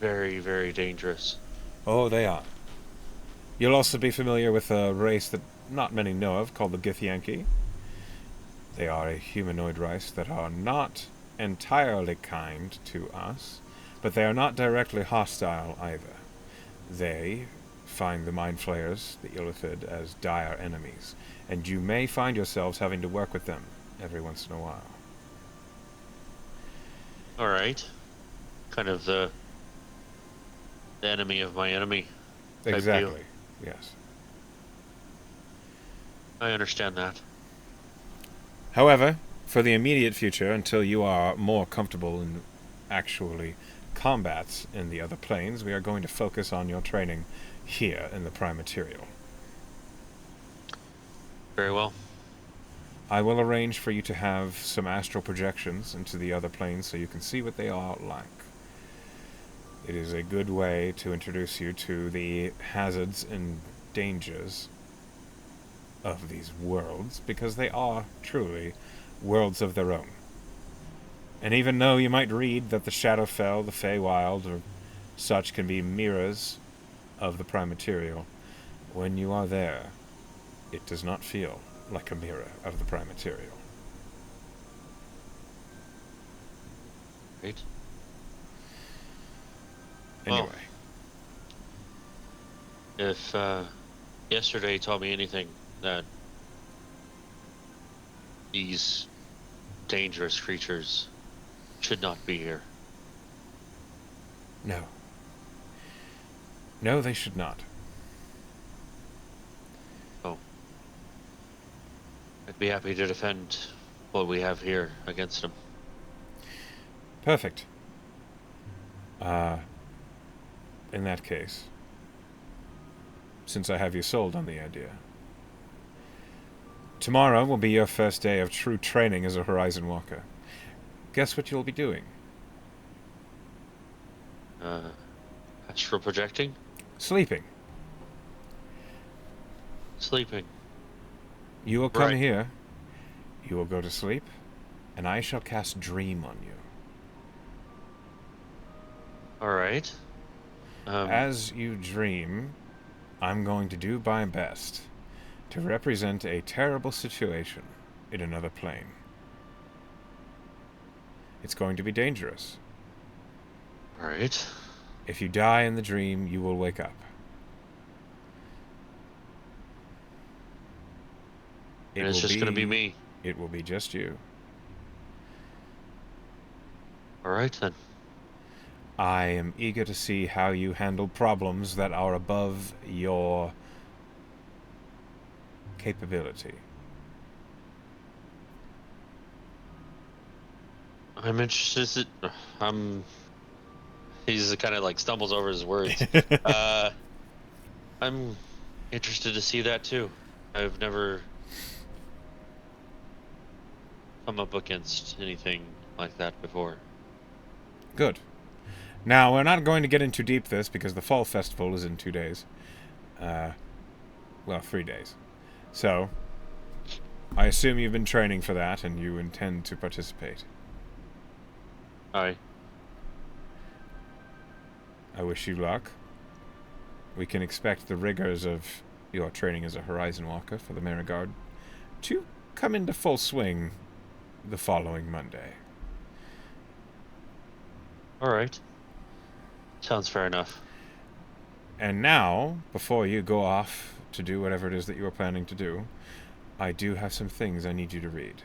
very, very dangerous. Oh, they are. You'll also be familiar with a race that not many know of called the Githyanki. They are a humanoid race that are not entirely kind to us, but they are not directly hostile either. They find the Mind Flayers, the Illithid, as dire enemies, and you may find yourselves having to work with them every once in a while. All right, kind of the enemy of my enemy type deal. Exactly. Yes. I understand that. However, for the immediate future, until you are more comfortable in actually combats in the other planes, we are going to focus on your training here in the Prime Material. Very well. I will arrange for you to have some astral projections into the other planes so you can see what they are like. It is a good way to introduce you to the hazards and dangers of these worlds, because they are truly worlds of their own. And even though you might read that the Shadowfell, the Feywild, or such can be mirrors of the Prime Material, when you are there, it does not feel like a mirror of the Prime Material. Right. Anyway. Well, if yesterday taught me anything, that these dangerous creatures should not be here. No. No, they should not. Oh. I'd be happy to defend what we have here against them. Perfect. In that case, since I have you sold on the idea, tomorrow will be your first day of true training as a Horizon Walker. Guess what you'll be doing? Astral projecting? Sleeping. Sleeping. You will come Right. here, you will go to sleep, and I shall cast Dream on you. Alright. As you dream, I'm going to do my best to represent a terrible situation in another plane. It's going to be dangerous. Alright. If you die in the dream, you will wake up. And it's just gonna be me. It will be just you. Alright then. I am eager to see how you handle problems that are above your capability. I'm interested. He's kind of like stumbles over his words. I'm interested to see that too. I've never come up against anything like that before. Good. Now, we're not going to get into deep this because the Fall Festival is in 2 days. Well, 3 days. So, I assume you've been training for that and you intend to participate. Aye. I wish you luck. We can expect the rigors of your training as a Horizon Walker for the Marigard to come into full swing the following Monday. Alright. Sounds fair enough. And now, before you go off to do whatever it is that you are planning to do, I do have some things I need you to read.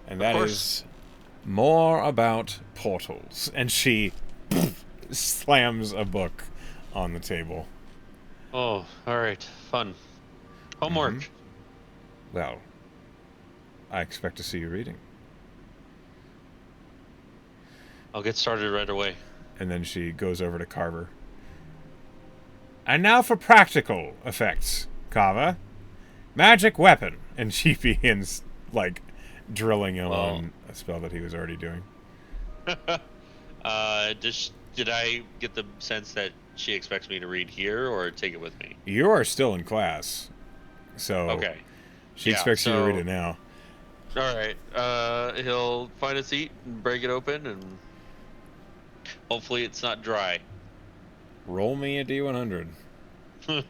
And that is more about portals. And she slams a book on the table. Oh, alright. Fun. Homework. Well, I expect to see you reading. I'll get started right away. And then she goes over to Carver. And now for practical effects, Carver. Magic weapon. And she begins, like, drilling him on a spell that he was already doing. Does Did I get the sense that she expects me to read here or take it with me? You are still in class, so Okay. she Yeah. expects you to read So, it now. all right. He'll find a seat and break it open, and hopefully it's not dry. Roll me a d100. All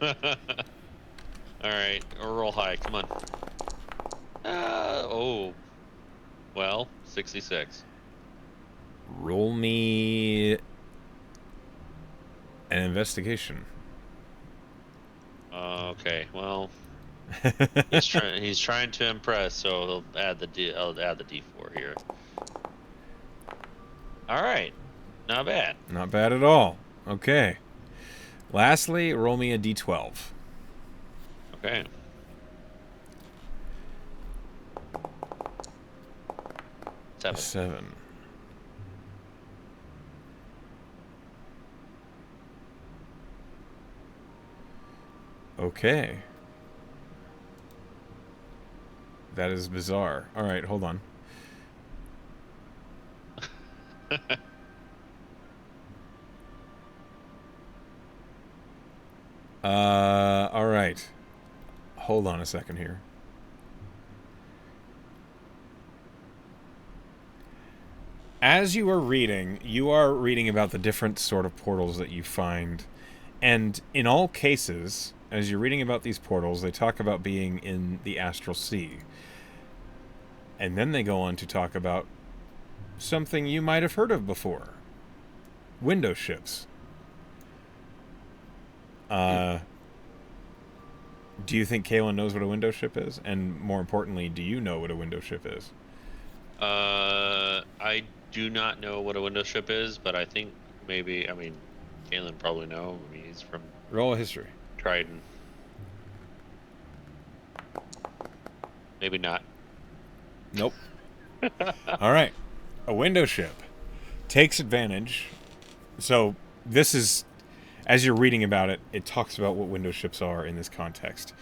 right. Or roll high. Come on. Oh. Well, 66. Roll me an investigation. Okay. Well, he's trying to impress, so he'll add I'll add the D4 here. All right. Not bad. Not bad at all. Okay. Lastly, roll me a d12. Okay. 7. 7. Okay. That is bizarre. All right, hold on. All right. Hold on a second here. As you are reading about the different sort of portals that you find. And in all cases, as you're reading about these portals, they talk about being in the astral sea. And then they go on to talk about something you might have heard of before. Window ships. Do you think Kaelan knows what a window ship is? And more importantly, do you know what a window ship is? I do not know what a window ship is, but I think maybe, I mean, Kaelan probably know. I mean, he's from Roll a history. Trident. Maybe not. Nope. All right. A window ship takes advantage. So this is, as you're reading about it, it talks about what window ships are in this context.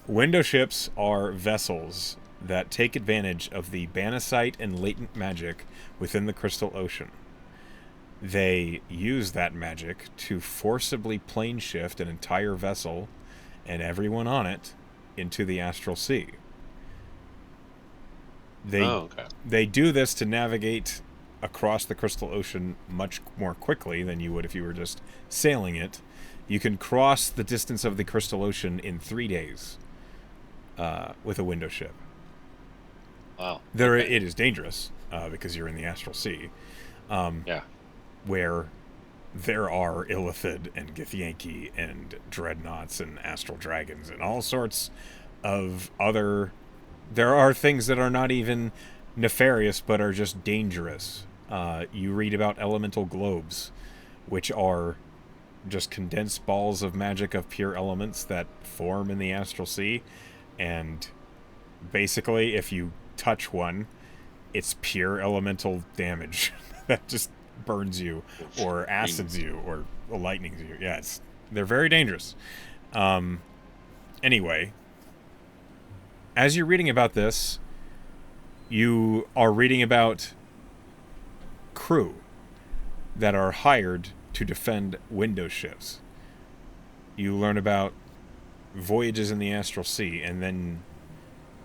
Window ships are vessels that take advantage of the Banasite and latent magic within the Crystal Ocean. They use that magic to forcibly plane shift an entire vessel and everyone on it into the astral sea. They do this to navigate across the Crystal Ocean much more quickly than you would if you were just sailing it. You can cross the distance of the Crystal Ocean in 3 days with a window ship. Wow. It is dangerous because you're in the astral sea. Yeah. Where there are Illithid and Githyanki and dreadnoughts and astral dragons and all sorts of other... There are things that are not even nefarious but are just dangerous. You read about elemental globes, which are just condensed balls of magic of pure elements that form in the astral sea, and basically if you touch one, it's pure elemental damage that just burns you or acids you or lightnings you. Yeah, they're very dangerous. Anyway, as you're reading about this, you are reading about crew that are hired to defend window ships. You learn about voyages in the astral sea, and then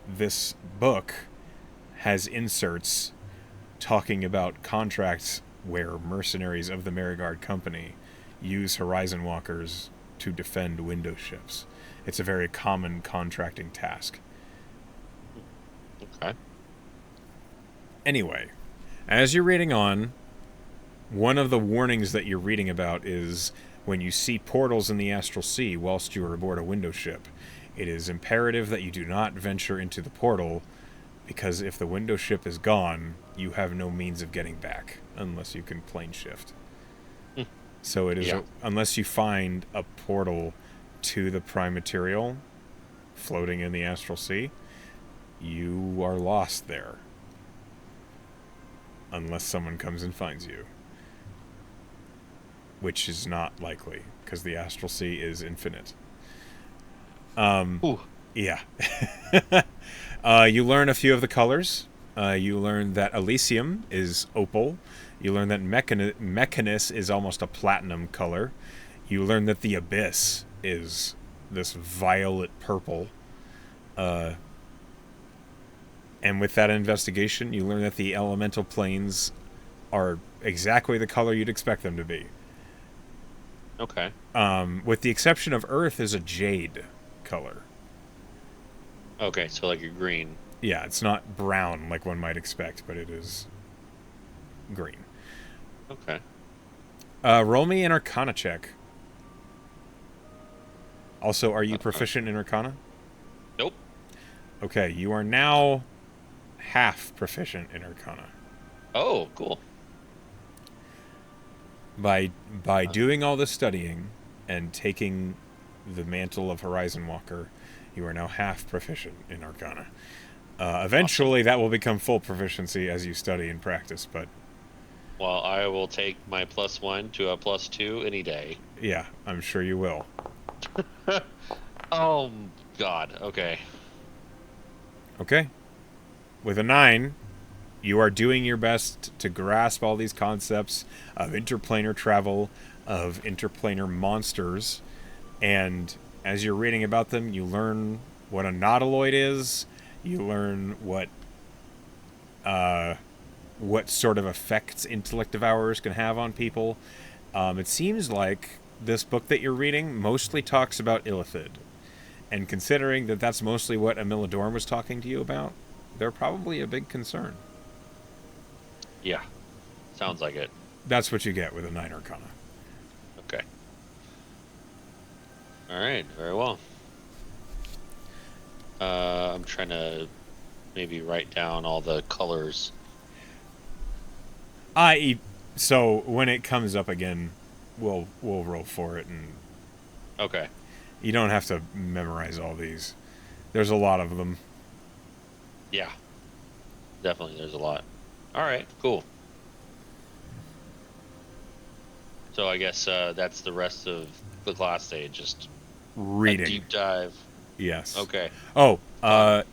this book has inserts talking about contracts where mercenaries of the Merigard Company use Horizon Walkers to defend window ships. It's a very common contracting task. Okay. Anyway, as you're reading on, one of the warnings that you're reading about is when you see portals in the astral sea whilst you are aboard a window ship, it is imperative that you do not venture into the portal, because if the window ship is gone, you have no means of getting back unless you can plane shift. So it is unless you find a portal to the prime material floating in the astral sea, you are lost there. Unless someone comes and finds you. Which is not likely, because the astral sea is infinite. Yeah. You learn a few of the colors You learn that Elysium is opal. You learn that Mechanus is almost a platinum color. You learn that the Abyss is this violet purple. And with that investigation, you learn that the elemental planes are exactly the color you'd expect them to be. Okay. With the exception of Earth is a jade color. Okay, so like a green. Yeah, it's not brown like one might expect, but it is green. Okay. Roll me an Arcana check. Also, are you proficient in Arcana? Nope. Okay, you are now half proficient in Arcana. Oh, cool. By doing all the studying and taking the mantle of Horizon Walker, you are now half proficient in Arcana. Eventually, that will become full proficiency as you study and practice, but Well, I will take my +1 to a +2 any day. yeah, I'm sure you will. Oh, God. Okay. Okay. With a 9, you are doing your best to grasp all these concepts of interplanar travel, of interplanar monsters, and as you're reading about them, you learn what a nautiloid is, you learn what sort of effects intellect devourers can have on people. It seems like this book that you're reading mostly talks about Illithid. And considering that that's mostly what Amilladorn was talking to you about, they're probably a big concern. Yeah. Sounds like it. That's what you get with a 9 Arcana. Okay. All right. Very well. I'm trying to maybe write down all the colors. So when it comes up again, we'll roll for it, and Okay. you don't have to memorize all these. There's a lot of them. Yeah. Definitely, there's a lot. All right. Cool. So I guess that's the rest of the class day. Just Reading. a deep dive. Yes. Okay. Oh,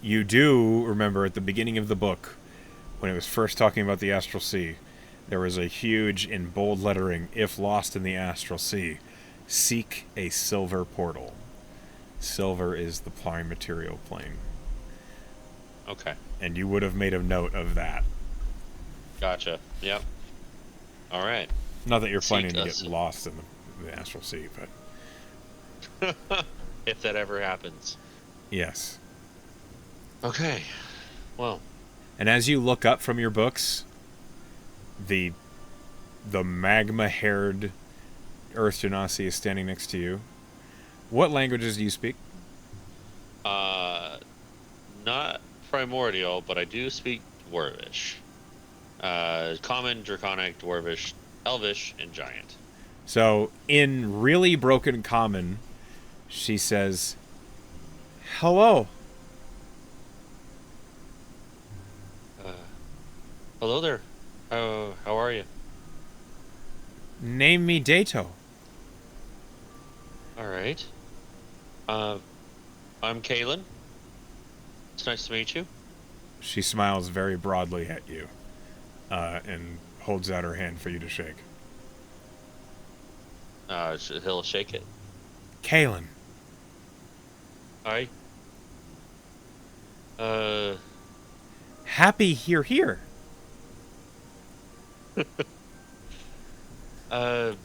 you do remember at the beginning of the book, when it was first talking about the Astral Sea, there was a huge, in bold lettering, "If lost in the Astral Sea, seek a silver portal." Silver is the prime material plane. Okay. And you would have made a note of that. Gotcha. Yep. All right. Not that you're Seek planning to a get sil- lost in the Astral Sea, but If that ever happens. yes. Okay. Well. And as you look up from your books, the magma-haired Earth Genasi is standing next to you. What languages do you speak? Not primordial, but I do speak Dwarvish. Common, Draconic, Dwarvish, Elvish, and Giant. So, in really broken common, she says, "Hello." Hello there. How are you? Name me Dato. All right. I'm Kaelan. It's nice to meet you. She smiles very broadly at you, and holds out her hand for you to shake. He'll shake it. Kaelan. Hi. Happy you're here. Do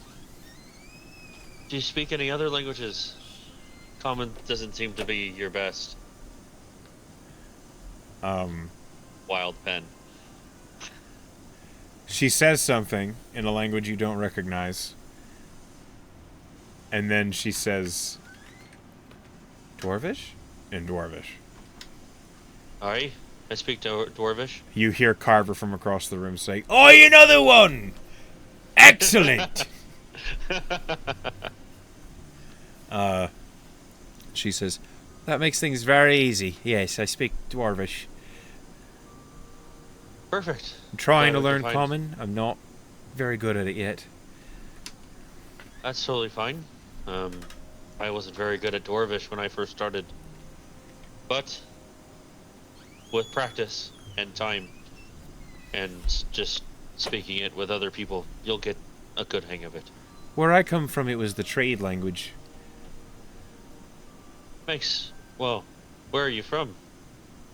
you speak any other languages? Common doesn't seem to be your best. Wild pen. She says something in a language you don't recognize. And then she says, Dwarvish? In Dwarvish. I speak Dwarvish. You hear Carver from across the room say, "Oh, another one! Excellent!" She says, "That makes things very easy. Yes, I speak Dwarvish. Perfect. I'm trying to Glad we learn could find- Common. I'm not very good at it yet." That's totally fine. I wasn't very good at Dwarvish when I first started. But with practice and time, and just speaking it with other people, you'll get a good hang of it. Where I come from, it was the trade language. Nice. Well, where are you from?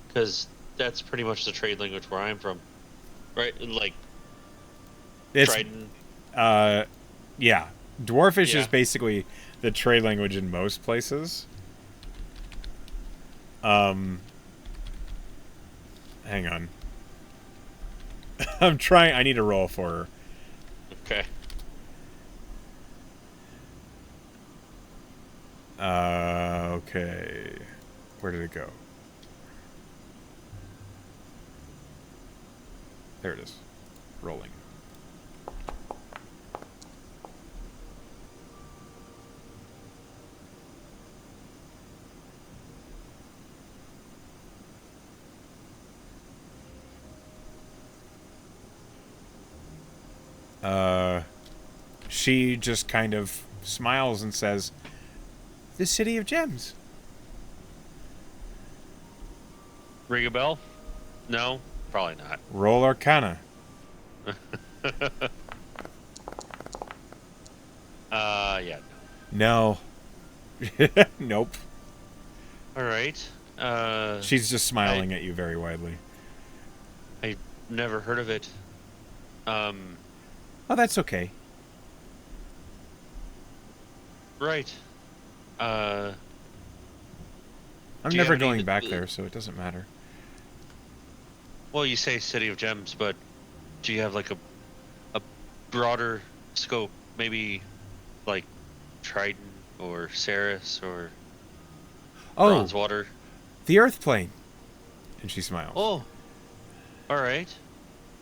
Because that's pretty much the trade language where I'm from. Right? Like, It's Trident. yeah. Dwarfish Yeah. is basically the trade language in most places. Hang on. I'm trying. I need to roll for her. Okay. Okay. Where did it go? There it is. Rolling. She just kind of smiles and says, "The City of Gems." Ring a bell? No? Probably not. Roll Arcana. Yeah. No. Nope. All right. She's just smiling at you very widely. I never heard of it. Oh, that's okay. Right. I'm Do you never have any- going back there, so it doesn't matter. Well, you say City of Gems, but do you have like a broader scope? Maybe like Trident or Ceres or Oh, Bronzewater? the Earth Plane. And she smiles. Oh. All right.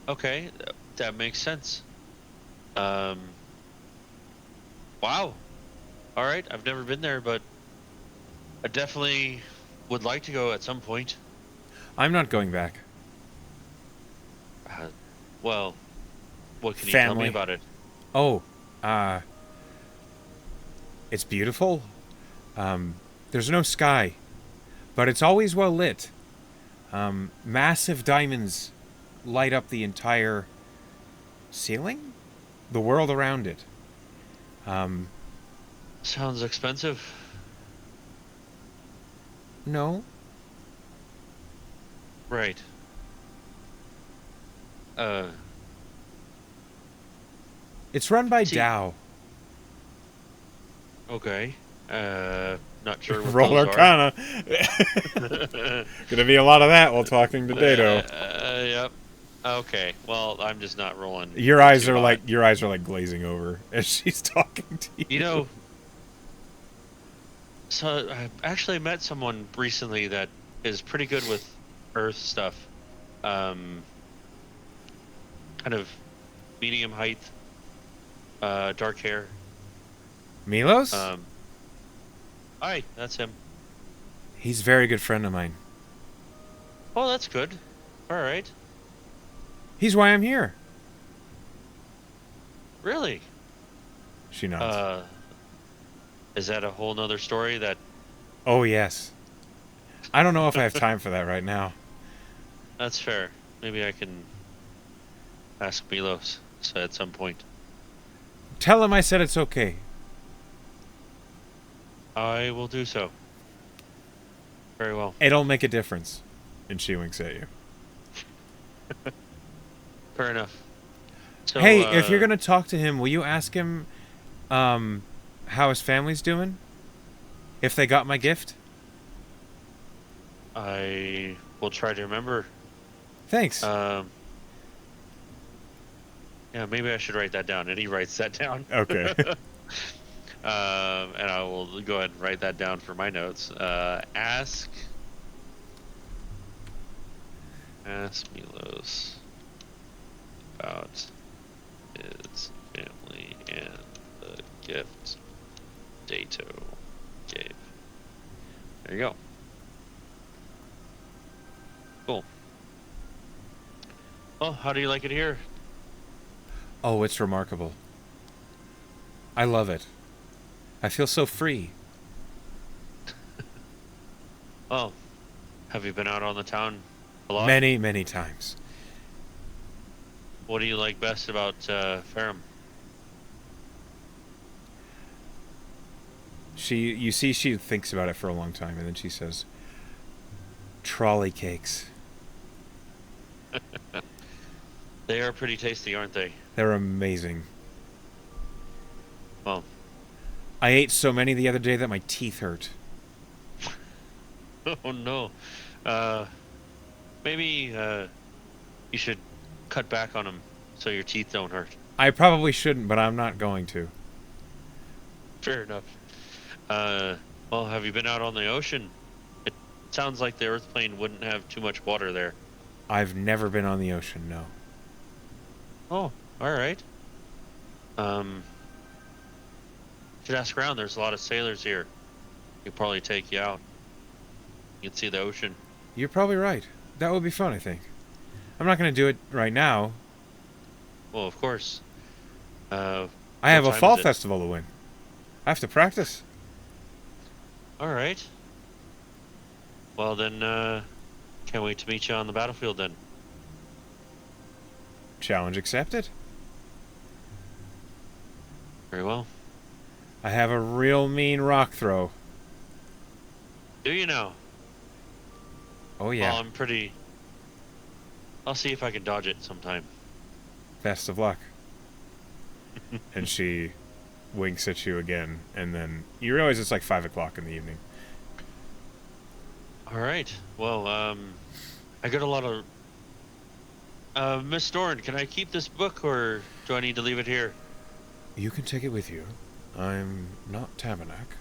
Okay, that makes sense. Wow. All right, I've never been there, but I definitely would like to go at some point. I'm not going back. Well, what can you tell me Family. about it? Oh, it's beautiful. There's no sky, but it's always well lit. Massive diamonds light up the entire ceiling, the world around it. Sounds expensive. No, Right. it's run by See- Tao. Okay. Not sure what Roll those Arcana. are. Gonna be a lot of that while talking to Dato. Yep. Okay. Well, I'm just not rolling. Your eyes too are hot. like glazing over as she's talking to you. You know, so I actually met someone recently that is pretty good with Earth stuff. Kind of medium height, dark hair. Milos? Hi, that's him. He's a very good friend of mine. Oh, that's good. All right. He's why I'm here. Really? She nods. Is that a whole nother story that... Oh, yes. I don't know if I have time for that right now. That's fair. Maybe I can ask Milos at some point. Tell him I said it's okay. I will do so. Very well. It'll make a difference. And she winks at you. Fair enough. So, Hey, if you're going to talk to him, will you ask him how his family's doing? If they got my gift? I will try to remember. Thanks. Yeah, maybe I should write that down. And he writes that down. Okay. And I will go ahead and write that down for my notes. Ask Milos about his family and the gift Dato gave. There you go. Cool. Well, how do you like it here? Oh, it's remarkable. I love it. I feel so free. Oh, have you been out on the town a lot? Many, many times. What do you like best about Ferrum? You see, she thinks about it for a long time, and then she says, "Trolley cakes. They are pretty tasty, aren't they? They're amazing. Well, I ate so many the other day that my teeth hurt." oh no. Uh, maybe you should cut back on them so your teeth don't hurt. I probably shouldn't, but I'm not going to. Fair enough. Well, have you been out on the ocean? It sounds like the Earth plane wouldn't have too much water there. I've never been on the ocean, no. Oh, all right. Should ask around. There's a lot of sailors here. He'll probably take you out. You can see the ocean. You're probably right. That would be fun, I think. I'm not going to do it right now. Well, of course. I have a time fall is it? festival to win. I have to practice. All right. Well, then, can't wait to meet you on the battlefield then. Challenge accepted. Very well. I have a real mean rock throw. Do you know? Oh, yeah. Well, I'll see if I can dodge it sometime. Best of luck. And she winks at you again, and then you realize it's like 5 o'clock in the evening. All right. Well, I got a lot of... Miss Dorn, can I keep this book, or do I need to leave it here? You can take it with you. I'm not Tabernac,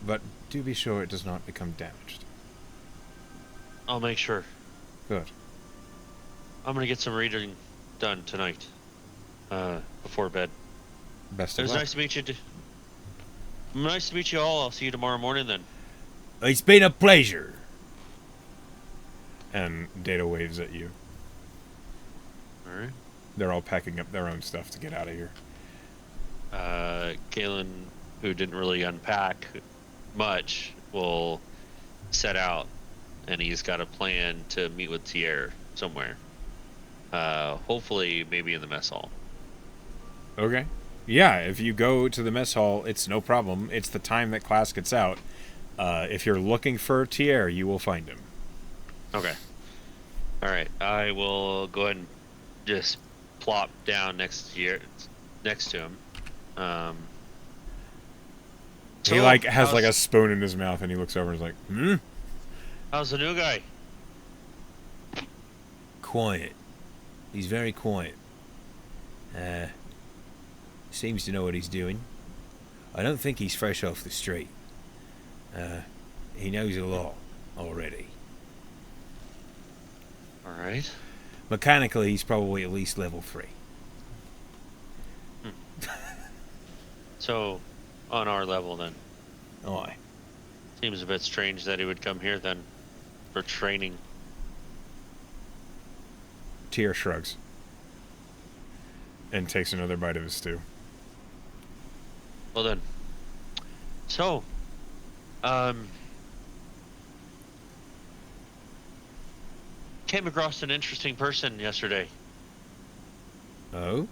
but do be sure it does not become damaged. I'll make sure. Good. I'm gonna get some reading done tonight, before bed. Best It of was luck. nice to meet you. Nice to meet you all. I'll see you tomorrow morning then. It's been a pleasure. And Data waves at you. All right. They're all packing up their own stuff to get out of here. Kaelan, who didn't really unpack much, will set out, and he's got a plan to meet with Tier somewhere. Hopefully, maybe in the mess hall. Okay. Yeah, if you go to the mess hall, it's no problem. It's the time that class gets out. If you're looking for Tier, you will find him. Okay. All right. I will go ahead and just plop down next to him. He has a spoon in his mouth, and he looks over and is like, "Hmm? How's the new guy? Quiet. He's very quiet. Seems to know what he's doing. I don't think he's fresh off the street. He knows a lot already. All right. Mechanically, he's probably at least level 3. So, on our level then. Aye. Seems a bit strange that he would come here then for training. Tier shrugs. And takes another bite of his stew. Well then. So, came across an interesting person yesterday. Oh?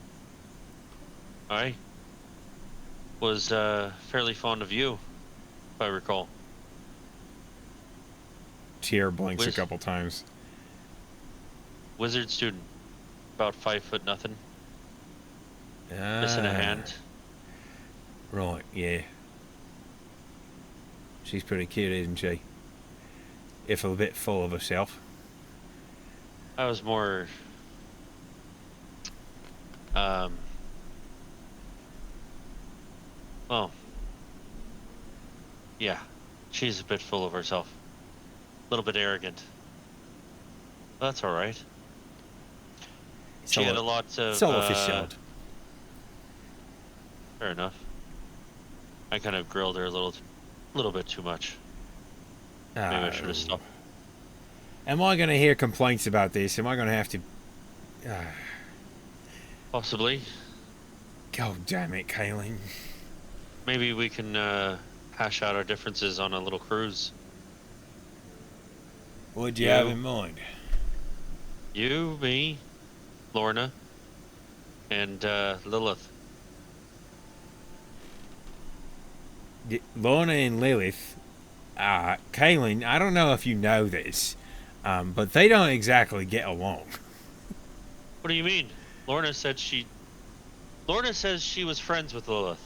I was fairly fond of you, if I recall. Tier blinks a Wiz- couple times. Wizard student, about 5 foot nothing, missing a hand. Right, yeah. She's pretty cute, isn't she? If a bit full of herself. I was more, well, yeah, she's a bit full of herself, a little bit arrogant. That's all right. She had a lot of. It's all off his shoulder. Fair enough. I kind of grilled her a little bit too much. Maybe I should have stopped. Am I going to hear complaints about this? Am I going to have to... Possibly. God damn it, Kaelan. Maybe we can hash out our differences on a little cruise. What do you Yeah. have in mind? You, me, Lorna. and Lilith. Lorna and Lilith, Kaelan, I don't know if you know this, but they don't exactly get along. What do you mean? Lorna said she. Lorna says she was friends with Lilith.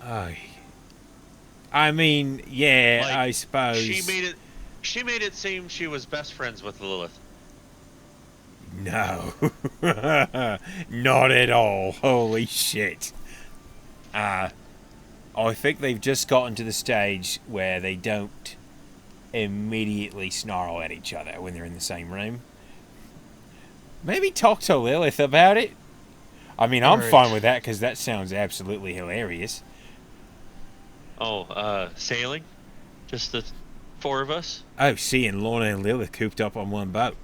I mean, yeah, Like I suppose. she made it. She made it seem she was best friends with Lilith. No. Not at all. Holy shit. I think they've just gotten to the stage where they don't immediately snarl at each other when they're in the same room. Maybe talk to Lilith about it. I mean, I'm Alright. fine with that because that sounds absolutely hilarious. Oh, sailing? Just the four of us? Oh, seeing Lorna and Lilith cooped up on one boat.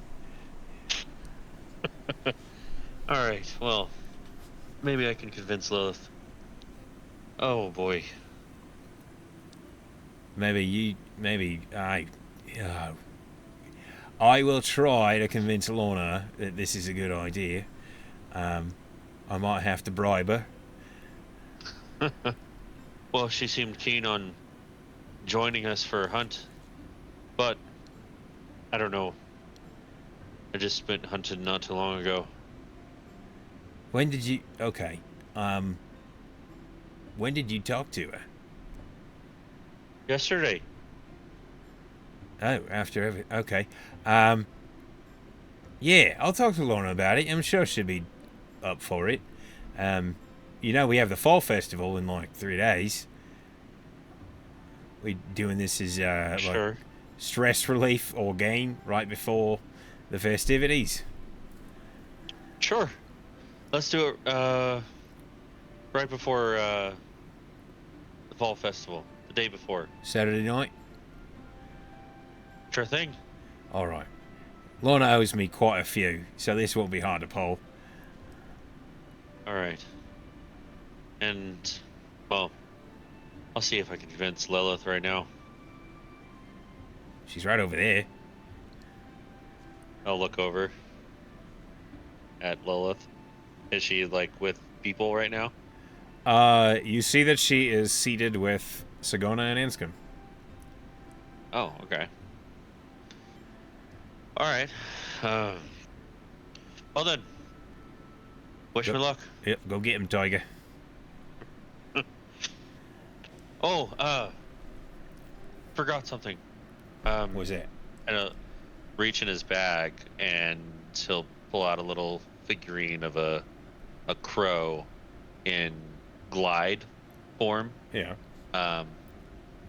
Alright, well, maybe I can convince Lilith. Oh boy. Maybe I will try to convince Lorna that this is a good idea. I might have to bribe her. Well, she seemed keen on joining us for a hunt, but I don't know. I just went hunting not too long ago. When did you? Okay. When did you talk to her? Yesterday. Oh, after every. Okay. Yeah, I'll talk to Lorna about it. I'm sure she'll be up for it. We have the fall festival in like 3 days. We doing this as Sure. like stress relief or gain right before the festivities. Sure. Let's do it right before the fall festival. The day before. Saturday night. Sure thing. All right. Lorna owes me quite a few, so this won't be hard to pull. Alright. And, well, I'll see if I can convince Lilith right now. She's right over there. I'll look over at Lilith. Is she, like, with people right now? You see that she is seated with Sagona and Anscombe. Oh, okay. Alright. Well then. Wish me luck. Yep, go get him, Tiger. Oh, forgot something. What was that? And reach in his bag, and he'll pull out a little figurine of a crow in glide form. Yeah. And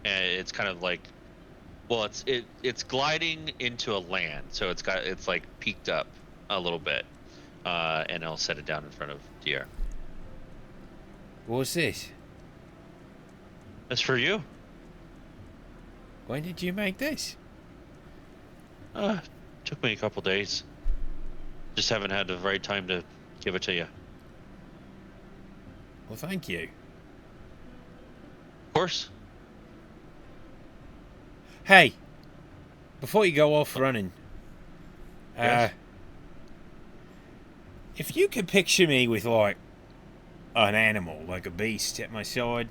it's kind of like, well, it's gliding into a land, so it's like peaked up a little bit, and I'll set it down in front of Dier. What's this? That's for you. When did you make this? Took me a couple days. Just haven't had the right time to give it to you. Well, thank you. Of course. Hey, before you go off running, Yes? if you could picture me with, like, an animal, like a beast at my side,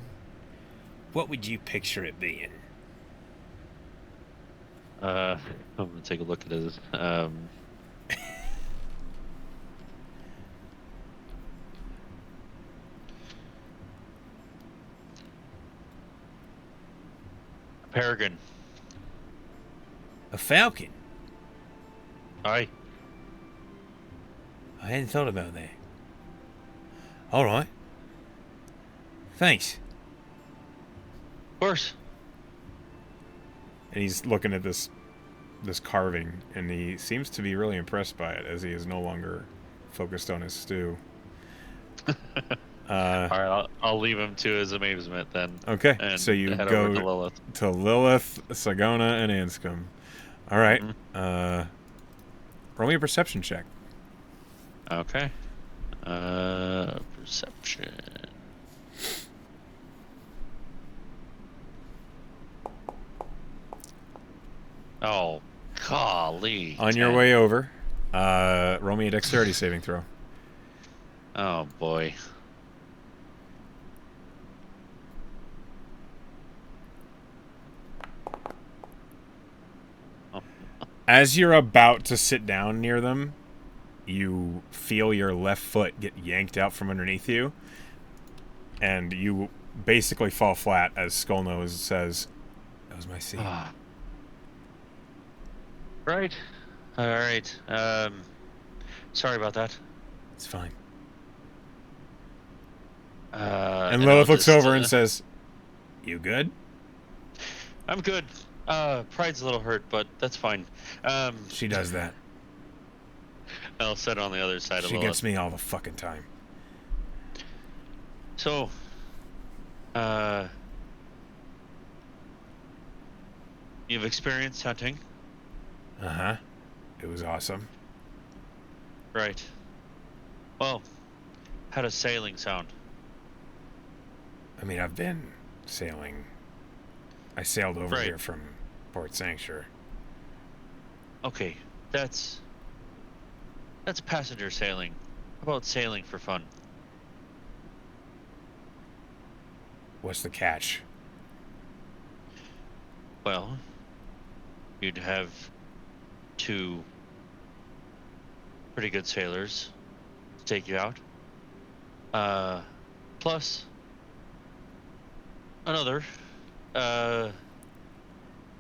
what would you picture it being? I'm gonna take a look at his. Peregrine. A falcon? Aye. I hadn't thought about that. All right. Thanks. Of course. And he's looking at this carving, and he seems to be really impressed by it, as he is no longer focused on his stew. All right, I'll leave him to his amazement then. Okay, And so you head go over to Lilith. to Lilith, Sagona, and Anscombe. All right. Roll me a perception check. Okay. Perception. Oh, golly. On your 10. way over, roll me a dexterity saving throw. Oh boy. Oh, As you're about to sit down near them, you feel your left foot get yanked out from underneath you, and you basically fall flat as Skullnose says, "That was my seat." ah. Right. All right. Sorry about that. It's fine. And And I'll Lilith looks just. over and says, "You good?" I'm good. Pride's a little hurt, but that's fine. She does that. I'll sit on the other side of She Lilith. gets me all the fucking time. So, uh, you've experienced hunting, Uh-huh. It was awesome. right? Well, how does sailing sound? I mean, I've been sailing. I sailed over Right. here from Port Sanctuary. Okay, that's passenger sailing. How about sailing for fun? What's the catch? Well, you'd have two pretty good sailors to take you out. Plus another.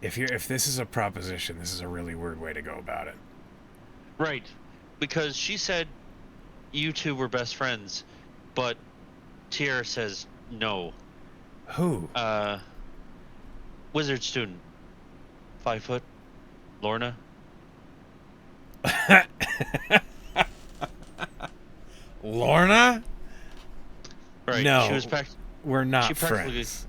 If this is a proposition, this is a really weird way to go about it. Right, because she said you two were best friends, but Tier says no. Who? Wizard student, 5 foot, Lorna. Lorna? Right. No. She was We're not she practically. friends.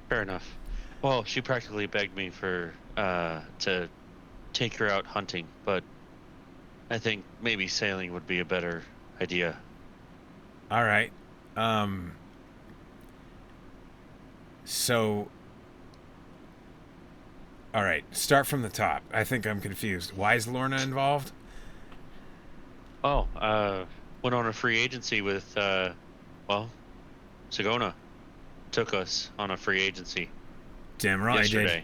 Fair enough. Well, she practically begged me for to take her out hunting, but I think maybe sailing would be a better idea. All right. So. All right. Start from the top. I think I'm confused. Why is Lorna involved? Oh, went on a free agency with well, Sagona took us on a free agency Damn right I yesterday. did.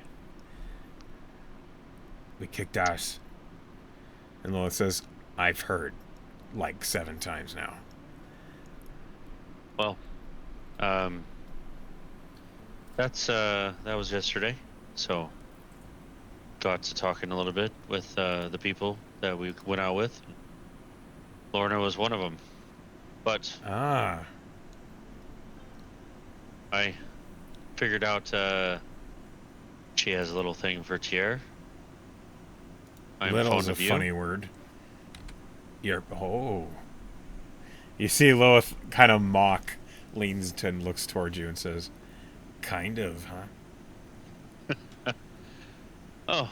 We kicked ass. And Lilith says, "I've heard like 7 times now." Well, that was yesterday, so got to talking a little bit with the people that we went out with. Lorna was one of them, but Ah. I figured out she has a little thing for Tier. I'm Little fond is a of you. funny word. You see Lilith kind of mock, leans to and looks towards you and says, "Kind of, huh?" Oh,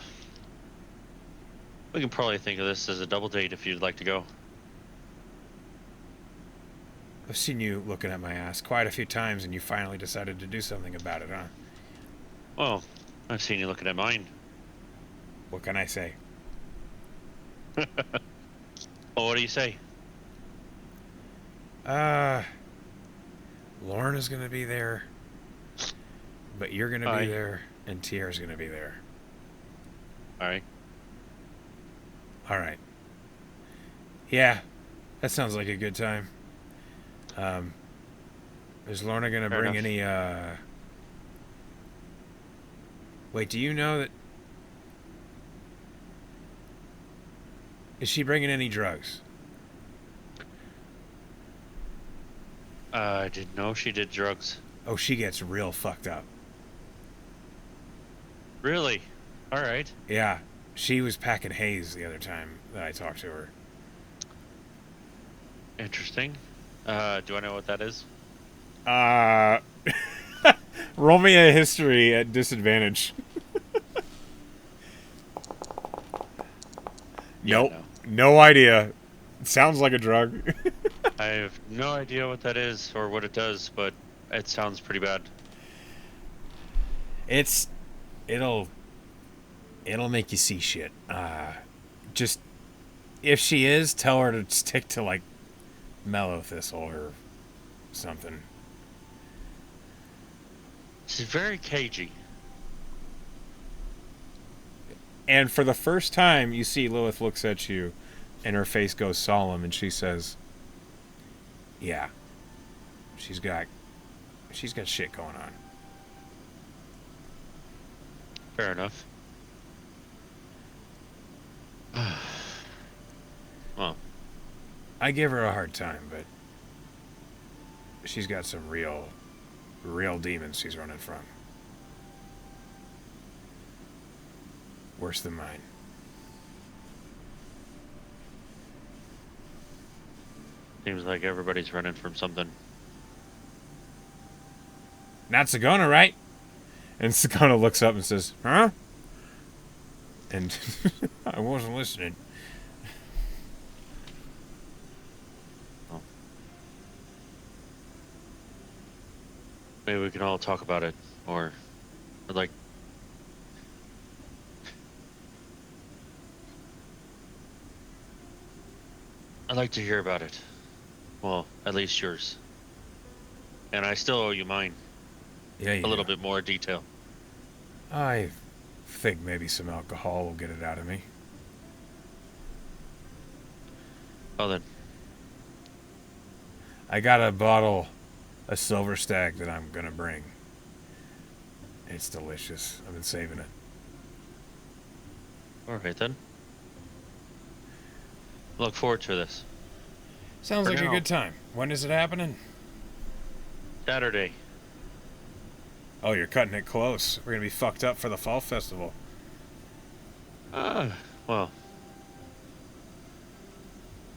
we can probably think of this as a double date if you'd like to go. I've seen you looking at my ass quite a few times and you finally decided to do something about it, huh? Well, I've seen you looking at mine. What can I say? Well, what do you say? Lorna's gonna be there, but you're gonna Aye. be there, and Tier's gonna be there. All right. All right. Yeah, that sounds like a good time. Is Lorna gonna Fair bring enough. any? Wait, do you know that? Is she bringing any drugs? I didn't know she did drugs. Oh, she gets real fucked up. Really? All right. Yeah, she was packing haze the other time that I talked to her. Interesting. Do I know what that is? Roll me a history at disadvantage. Yeah, Nope. No idea. It sounds like a drug. I have no idea what that is or what it does, but it sounds pretty bad. It'll make you see shit. Just if she is, tell her to stick to like mellow thistle or something. She's very cagey. And for the first time, you see Lilith looks at you, and her face goes solemn, and she says, "Yeah, she's got shit going on." Fair enough. Well, I give her a hard time, but she's got some real demons she's running from. Worse than mine. seems like everybody's running from something. Not Sagona, right? And Sagona looks up and says, "Huh?" And I wasn't listening. Maybe we can all talk about it, or like. I'd like to hear about it. Well, at least yours. And I still owe you mine. Yeah, A little bit more detail. I think maybe some alcohol will get it out of me. Oh, then. I got a silver stag that I'm gonna bring. It's delicious. I've been saving it. All right, then. Look forward to this. Sounds For like a now. good time. When is it happening? Saturday. Oh, you're cutting it close. We're gonna be fucked up for the fall festival. Well. How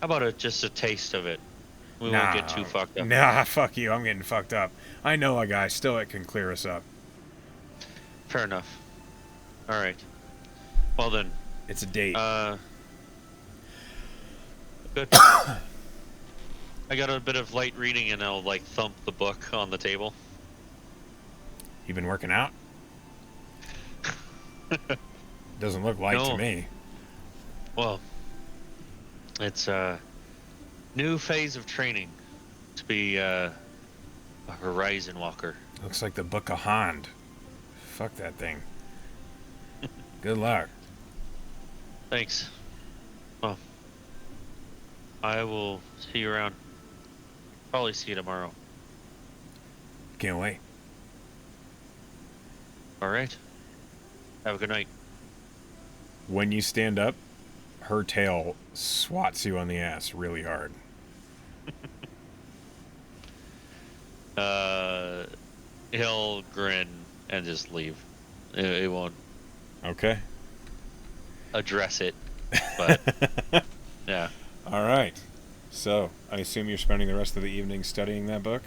about just a taste of it? We won't get too fucked up. Nah, fuck you. I'm getting fucked up. I know a guy. Stoic can clear us up. Fair enough. All right. Well then. It's a date. Good. I got a bit of light reading, and I'll like thump the book on the table. You been working out? Doesn't look light to No. me. Well, it's a new phase of training to be a horizon walker. Looks like the Book of Hond. Fuck that thing. Good luck. Thanks. Well, I will see you around. Probably see you tomorrow. Can't wait. All right. Have a good night. When you stand up, her tail swats you on the ass really hard. He'll grin and just leave. It won't Okay. address it, but yeah. All right. So, I assume you're spending the rest of the evening studying that book?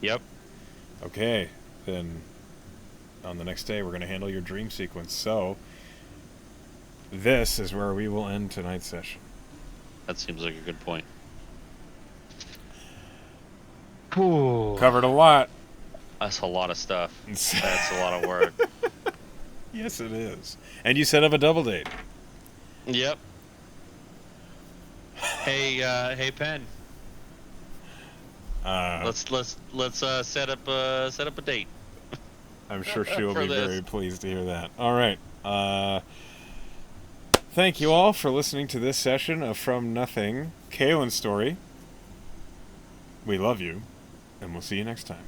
Yep. Okay. Then, on the next day, we're going to handle your dream sequence. So, this is where we will end tonight's session. That seems like a good point. Covered a lot. That's a lot of stuff. That's a lot of work. Yes, it is. And you set up a double date. Yep. Hey, Penn. Let's set up a date. I'm sure she will For be this. very pleased to hear that. All right. Thank you all for listening to this session of From Nothing, Kaelan story. We love you, and we'll see you next time.